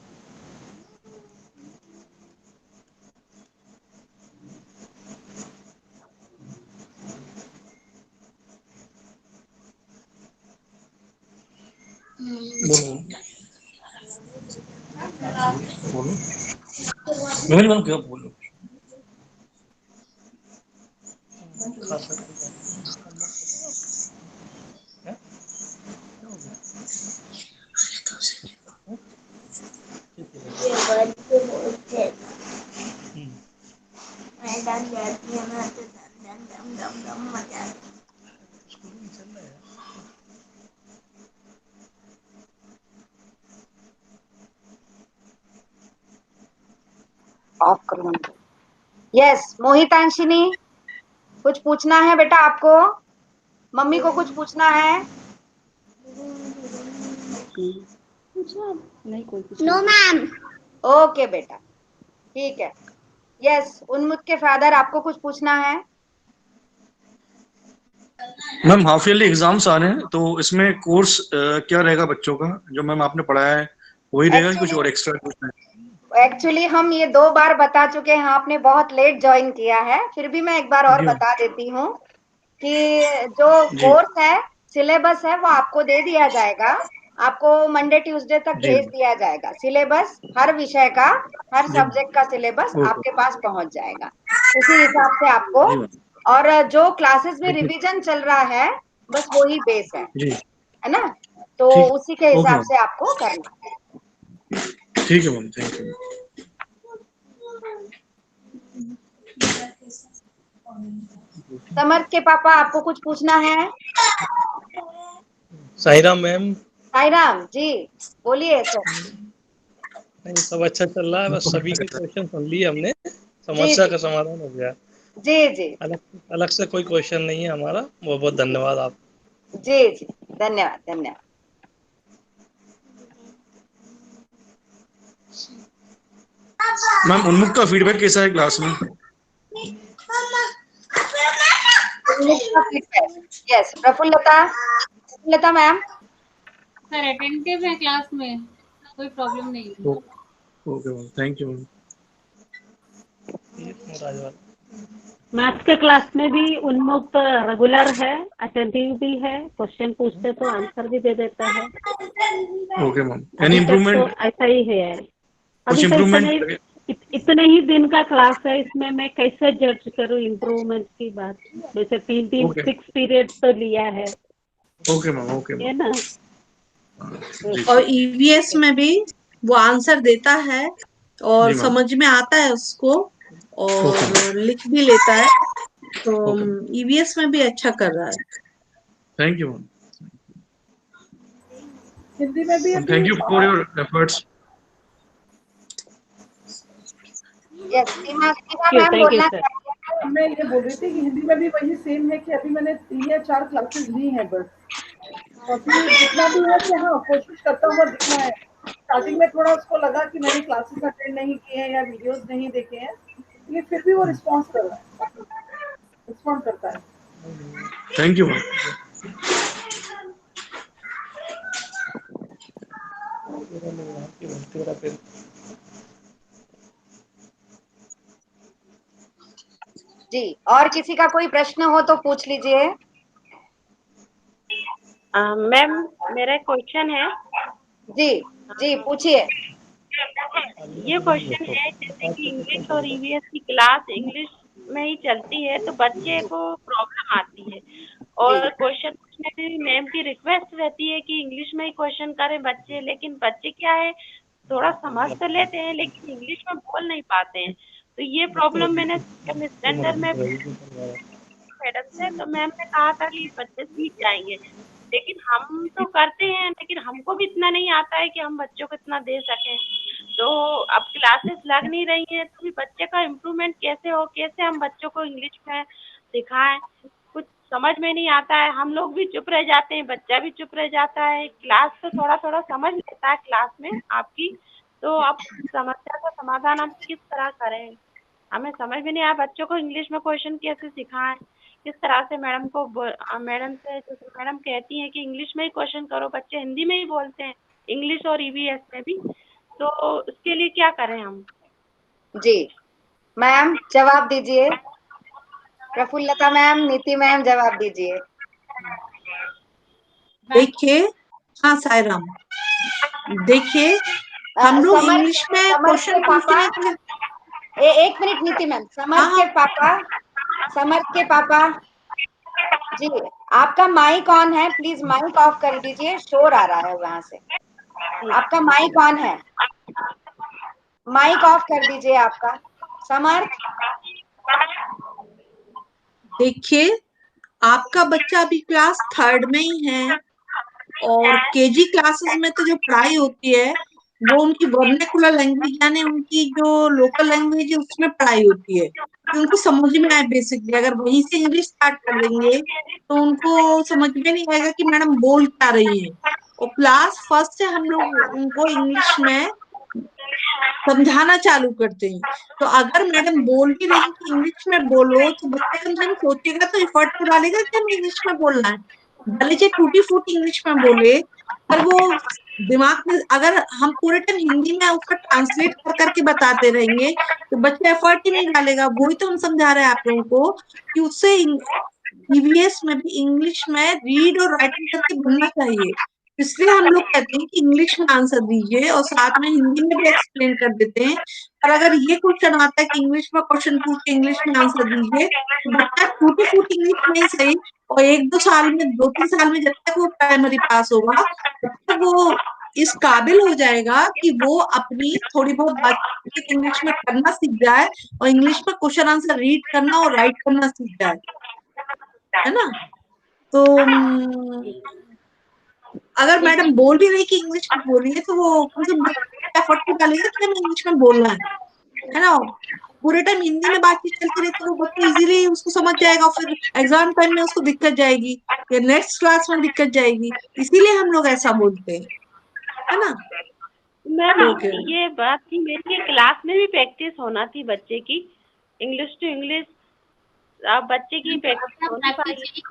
बोलो मेहर मैम क्या बोलो खा सकते मैडम जाती है ना तो दम दम दम दम मजा आता है। ऑफ करो। यस मोहितांशिनी, कुछ पूछना है बेटा आपको? मम्मी को कुछ पूछना है? No ma'am. ओके बेटा, ठीक है। यस उन्मुख के फादर, आपको कुछ पूछना है? मैम हाफ ईयरली एग्जाम्स आ रहे हैं, तो इसमें कोर्स क्या रहेगा बच्चों का? जो मैम आपने पढ़ाया है वही रहेगा कि कुछ और एक्स्ट्रा कुछ है? एक्चुअली हम ये 2 बार बता चुके हैं, आपने बहुत लेट ज्वाइन किया है, फिर भी मैं एक बार और जी बता देती हूँ कि जो जी कोर्स है, सिलेबस है, वो आपको दे दिया जाएगा। आपको मंडे ट्यूसडे तक जी भेज दिया जाएगा। सिलेबस हर विषय का, हर जी सब्जेक्ट का सिलेबस ओके आपके पास पहुंच जाएगा। उसी हिसाब से आपको, जी मैम और जो क्लासेस में देखिए रिवीजन चल रहा है बस वही बेस जी है ना? तो ठीक उसी के ओके हिसाब मैम से आपको करना है। ठीक है मैम थैंक यू। समर्थ के पापा, आपको कुछ पूछना है? साईराम मैम। साईराम जी बोलिए सर। नहीं सब अच्छा चल रहा है, बस सभी के क्वेश्चन सुन लिए हमने, जी समस्या जी का समाधान हो गया। जी जी अलग अलग से कोई क्वेश्चन नहीं है हमारा। बहुत बहुत धन्यवाद आप। जी जी, धन्यवाद धन्यवाद। मैम उन्मुख का फीडबैक कैसा है क्लास में? Yes Praphullata ma'am. Sir attentive है क्लास में, कोई प्रॉब्लम नहीं है। Okay ma'am thank you ma'am. Maths के क्लास में भी उन्मुक्त रेगुलर है, अटेंटिव भी है, क्वेश्चन पूछते तो आंसर भी दे देता है। ओके मैम एनी अभी तक तो इम्प्रूवमेंट? ऐसा ही है। कुछ अभी तो इम्प्रूवमेंट? इतने ही दिन का क्लास है, इसमें मैं कैसे जज करूँ इम्प्रूवमेंट की बात? वैसे 3 ओके 6 पीरियड तो लिया है, ओके मैम है ना? और ईवीएस में भी वो आंसर देता है और जी मैम समझ में आता है उसको, ओके और लिख भी लेता है, तो ओके ईवीएस में भी अच्छा कर रहा है। Thank you ma'am. हिंदी में भी अभी thank you for your efforts. Yes Seema thank you ma'am sir. बोलना। मैं ये बोल रही थी कि हिंदी में भी वही सेम है कि अभी मैंने 3 या 4 क्लासेस ली हैं बस। तो अभी जितना भी है कि हाँ कोशिश करता हूँ दिखना है। स्टार्टिंग में थोड़ा उसको लगा कि मैंने क्लासेस अटेंड नहीं किए हैं या वीडियोस नहीं देखे हैं, ये फिर भी वो रिस्पॉन्स कर रहा है, रिस्पॉन्ड करता है। Thank you ma'am. जी और किसी का कोई प्रश्न हो तो पूछ लीजिए। मैम मेरा क्वेश्चन है। जी जी पूछिए। ये क्वेश्चन है, जैसे कि इंग्लिश और ईवीएस की क्लास इंग्लिश में ही चलती है तो बच्चे को प्रॉब्लम आती है। और क्वेश्चन पूछने में मैम की रिक्वेस्ट रहती है कि इंग्लिश में ही क्वेश्चन करें बच्चे, लेकिन बच्चे क्या है थोड़ा समझ तो लेते हैं लेकिन इंग्लिश में बोल नहीं पाते हैं। तो ये प्रॉब्लम मैंने सेकंड स्टैंडर्ड में मैडम से, तो मैम ने कहा था कि बच्चे सीख जाएंगे। लेकिन हम तो करते हैं लेकिन हमको भी इतना नहीं आता है कि हम बच्चों को इतना दे सकें। तो अब क्लासेस लग नहीं रही हैं तो भी बच्चे का इम्प्रूवमेंट कैसे हो, कैसे हम बच्चों को इंग्लिश में सिखाएं, कुछ समझ में नहीं आता है। हम लोग भी चुप रह जाते हैं, बच्चा भी चुप रह जाता है। क्लास तो थोड़ा थोड़ा समझ लेता है क्लास में आपकी, तो अब समस्या का समाधान हम किस तरह करें, हमें समझ में नहीं आया बच्चों को इंग्लिश में क्वेश्चन कैसे सिखाएं, किस तरह से मैडम को मैडम से जैसे मैडम कहती हैं कि इंग्लिश में ही क्वेश्चन करो, बच्चे हिंदी में ही बोलते हैं इंग्लिश और ईवीएस में भी, तो उसके लिए क्या करें हम? जी मैम जवाब दीजिए, प्रफुल्लता मैम, नीति मैम जवाब दीजिए। देखिए, हाँ सायराम, देखिए हम लोग इंग्लिश में क्वेश्चन पूछने के लिए एक मिनट नीति मैम, समर्थ के पापा जी आपका माइक ऑन है, प्लीज माइक ऑफ कर दीजिए, शोर आ रहा है वहां से। आपका माइक ऑन है, माइक ऑफ कर दीजिए आपका। समर्थ, देखिए आपका बच्चा अभी क्लास 3rd में ही है और केजी क्लासेस में तो जो पढ़ाई होती है वो उनकी वर्नाकुलर लैंग्वेज यानी उनकी जो लोकल लैंग्वेज है उसमें पढ़ाई होती है कि उनको समझ में आए बेसिकली। अगर वहीं से इंग्लिश स्टार्ट कर देंगे तो उनको समझ में नहीं आएगा कि मैडम बोल क्या रही है। और क्लास 1st से हम लोग उनको इंग्लिश में समझाना चालू करते हैं। तो अगर मैडम बोल भी रही कि इंग्लिश में बोलो तो बच्चा कम से कम सोचेगा तो एफर्ट तो डालेगा कि हमें इंग्लिश में बोलना है। भले से टूटी फूटी इंग्लिश में बोले पर वो दिमाग में, अगर हम पूरे टाइम हिंदी में उसका ट्रांसलेट कर करके बताते रहेंगे तो बच्चा एफर्ट ही नहीं डालेगा। वही तो हम समझा रहे हैं आप लोगों को कि उससे ईवीएस में भी इंग्लिश में रीड और राइटिंग करके बनना चाहिए। इसलिए हम लोग कहते हैं कि इंग्लिश में आंसर दीजिए और साथ में हिंदी में भी एक्सप्लेन कर देते हैं। और अगर ये क्वेश्चन आता है कि इंग्लिश में क्वेश्चन पूछ के इंग्लिश में आंसर दीजिए तो बच्चा टूटी फूटी इंग्लिश में ही सही और 1-2 साल में 2-3 साल में जब तक वो प्राइमरी पास होगा तब तक वो इस काबिल हो जाएगा कि वो अपनी थोड़ी बहुत बातचीत इंग्लिश में करना सीख जाए और इंग्लिश में क्वेश्चन आंसर रीड करना और राइट करना सीख जाए, है ना। तो अगर मैडम बोल भी रही कि इंग्लिश में बोलिए तो वो एफर्ट तो डालेगा कि हमें इंग्लिश में बोलना है ना। पूरे टाइम हिंदी में बातचीत चलती रहती है वो बच्चा इजीली उसको समझ जाएगा, फिर एग्जाम टाइम में उसको दिक्कत जाएगी या नेक्स्ट क्लास में दिक्कत जाएगी, इसीलिए हम लोग ऐसा बोलते हैं, है ना। मैम ये बात थी मेरी क्लास में भी प्रैक्टिस होना थी बच्चे की, इंग्लिश टू इंग्लिश बच्चे की प्रैक्टिस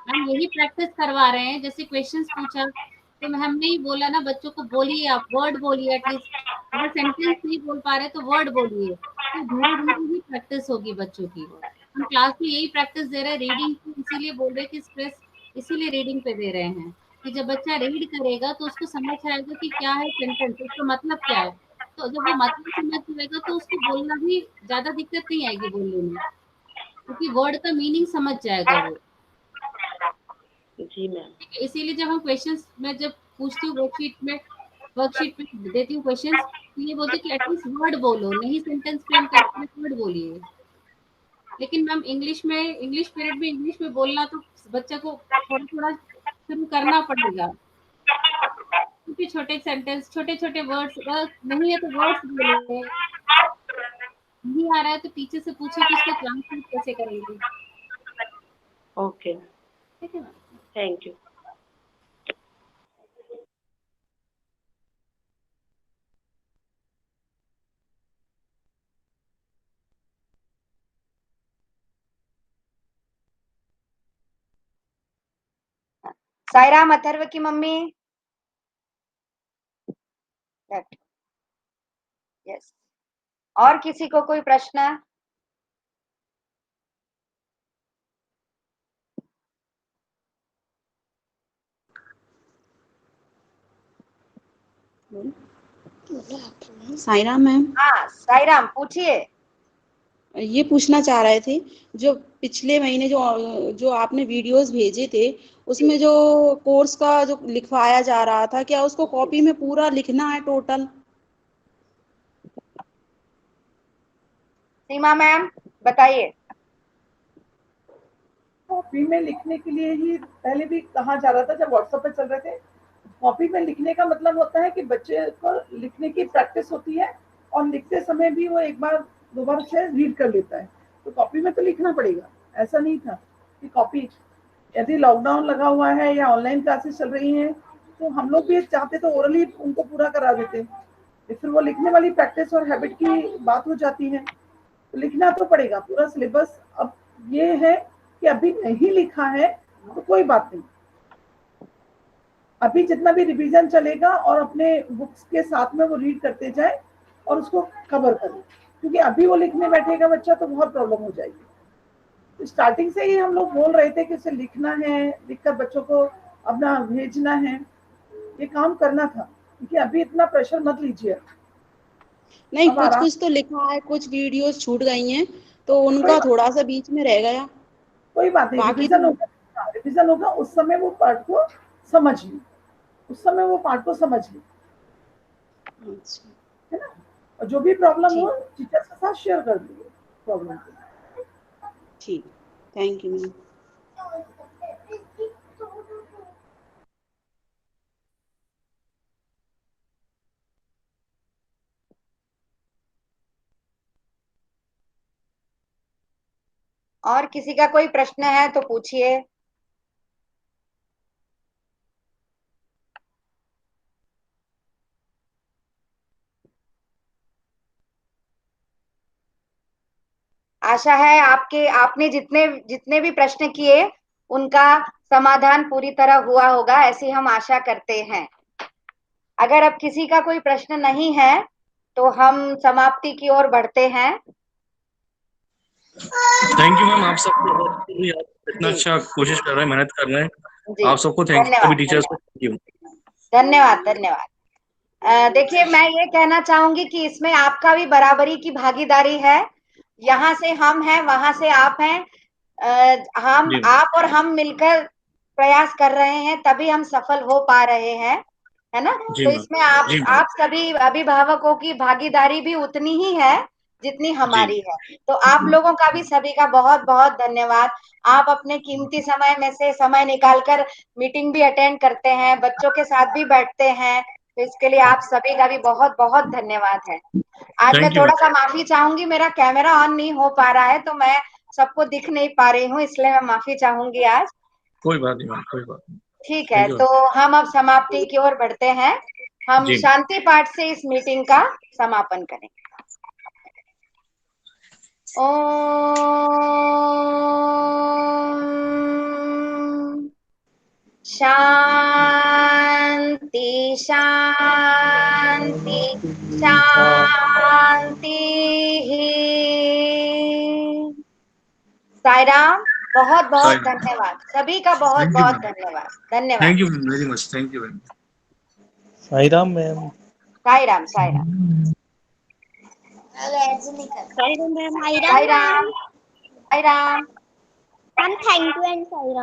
हम यही प्रैक्टिस करवा रहे हैं। जैसे क्वेश्चंस पूछा तो हमने ही बोला ना बच्चों को बोलिए, आप वर्ड बोलिए, एटलीस्ट अगर सेंटेंस नहीं बोल पा रहे तो वर्ड बोलिए, तो धीरे धीरे ही प्रैक्टिस होगी बच्चों की। हम क्लास में यही प्रैक्टिस दे रहे हैं, रीडिंग की इसीलिए बोल रहे हैं कि स्ट्रेस इसीलिए रीडिंग पे दे रहे हैं कि जब बच्चा रीड करेगा तो उसको समझ आएगा कि क्या है सेंटेंस, उसका मतलब क्या है। तो जब वो मतलब समझ जाएगा तो उसको बोलना भी ज्यादा दिक्कत नहीं आएगी बोलने में, क्योंकि वर्ड का मीनिंग समझ जाएगा वो। जी मैम, इसीलिए जब हम क्वेश्चंस में जब पूछती हूँ वर्कशीट में देती हूँ क्वेश्चंस, तो ये बोलते कि एटलीस्ट वर्ड बोलो, नहीं सेंटेंस फ्रेम करके वर्ड बोलिए। लेकिन मैम इंग्लिश पीरियड में इंग्लिश में बोलना तो बच्चे को थोड़ा थोड़ा शुरू करना पड़ेगा, क्योंकि छोटे सेंटेंस छोटे छोटे वर्ड्स नहीं है तो वर्ड्स बोले, नहीं आ रहा है तो टीचर से पूछे कि इसको ट्रांसलेट कैसे करेंगे। ओके, ठीक है, थैंक यू। सायराम अथर्व की मम्मी, यस, और किसी को कोई प्रश्न? सायराम मैम, हाँ सायराम पूछिए। ये पूछना चाह रहे थे, जो पिछले महीने जो आपने वीडियोस भेजे थे, उसमें जो कोर्स का जो लिखवाया जा रहा था, क्या उसको कॉपी में पूरा लिखना है टोटल? सीमा मैम बताइए। कॉपी में लिखने के लिए ही पहले भी कहा जा रहा था जब व्हाट्सएप पे चल रहे थे। कॉपी में लिखने का मतलब होता है कि बच्चे को लिखने की प्रैक्टिस होती है और लिखते समय भी वो एक बार दो बार से रीड कर लेता है। तो कॉपी में तो लिखना पड़ेगा, ऐसा नहीं था कि कॉपी, यदि लॉकडाउन लगा हुआ है या ऑनलाइन क्लासेस चल रही हैं तो हम लोग भी चाहते तो ओरली उनको पूरा करा देते, फिर वो लिखने वाली प्रैक्टिस और हैबिट की बात हो जाती है। तो लिखना तो पड़ेगा पूरा सिलेबस। अब ये है कि अभी नहीं लिखा है तो कोई बात नहीं, अभी जितना भी रिवीजन चलेगा और अपने बुक्स के साथ में वो रीड करते जाए और उसको कवर करें, क्योंकि अभी वो लिखने बैठेगा बच्चा तो बहुत प्रॉब्लम हो जाएगी। तो स्टार्टिंग से ही हम लोग बोल रहे थे कि उसे लिखना है, लिखकर बच्चों को अपना भेजना है, ये काम करना था, क्योंकि अभी इतना प्रेशर मत लीजिए। नहीं, कुछ तो लिखा है, कुछ वीडियोस छूट गई हैं, तो उनका थोड़ा सा बीच में रह गया। कोई बात नहीं, रिवीजन होगा, रिवीजन होगा, उस समय वो पार्ट को समझ ली, उस समय वो पार्ट को समझ ली, है ना। और जो भी प्रॉब्लम हो टीचर के साथ शेयर कर दीजिए प्रॉब्लम को। ठीक, थैंक यू मैम। और किसी का कोई प्रश्न है तो पूछिए। आशा है आपने जितने भी प्रश्न किए उनका समाधान पूरी तरह हुआ होगा, ऐसी हम आशा करते हैं। अगर अब किसी का कोई प्रश्न नहीं है तो हम समाप्ति की ओर बढ़ते हैं। थैंक यू मैम, आप सबको इतना अच्छा कोशिश कर रहे हैं, मेहनत कर रहे हैं, आप सबको थैंक यू, सभी टीचर्स को थैंक यू। धन्यवाद धन्यवाद। देखिए, मैं ये कहना चाहूंगी कि इसमें आपका भी बराबरी की भागीदारी है। यहाँ से हम हैं, वहां से आप हैं, आप और हम मिलकर प्रयास कर रहे हैं, तभी हम सफल हो पा रहे हैं, है ना। तो इसमें आप सभी अभिभावकों की भागीदारी भी उतनी ही है जितनी हमारी है। तो आप लोगों का भी सभी का बहुत बहुत धन्यवाद। आप अपने कीमती समय में से समय निकालकर मीटिंग भी अटेंड करते हैं, बच्चों के साथ भी बैठते हैं, तो इसके लिए आप सभी का भी बहुत बहुत धन्यवाद है। आज मैं थोड़ा सा माफी चाहूंगी, मेरा कैमरा ऑन नहीं हो पा रहा है तो मैं सबको दिख नहीं पा रही हूँ, इसलिए मैं माफी चाहूंगी आज। कोई बात नहीं मैम, कोई बात नहीं। ठीक है, तो हम अब समाप्ति की ओर बढ़ते हैं। हम शांति पाठ से इस मीटिंग का समापन करेंगे। ओम शांति शांति शांति। साई राम, बहुत बहुत धन्यवाद, सभी का बहुत बहुत धन्यवाद। धन्यवाद, thank you very much, thank you. Sai Ram ma'am. Sai Ram, Sai Ram, Sai Ram, Sai Ram, Sai Ram. Thank you and Sai Ram.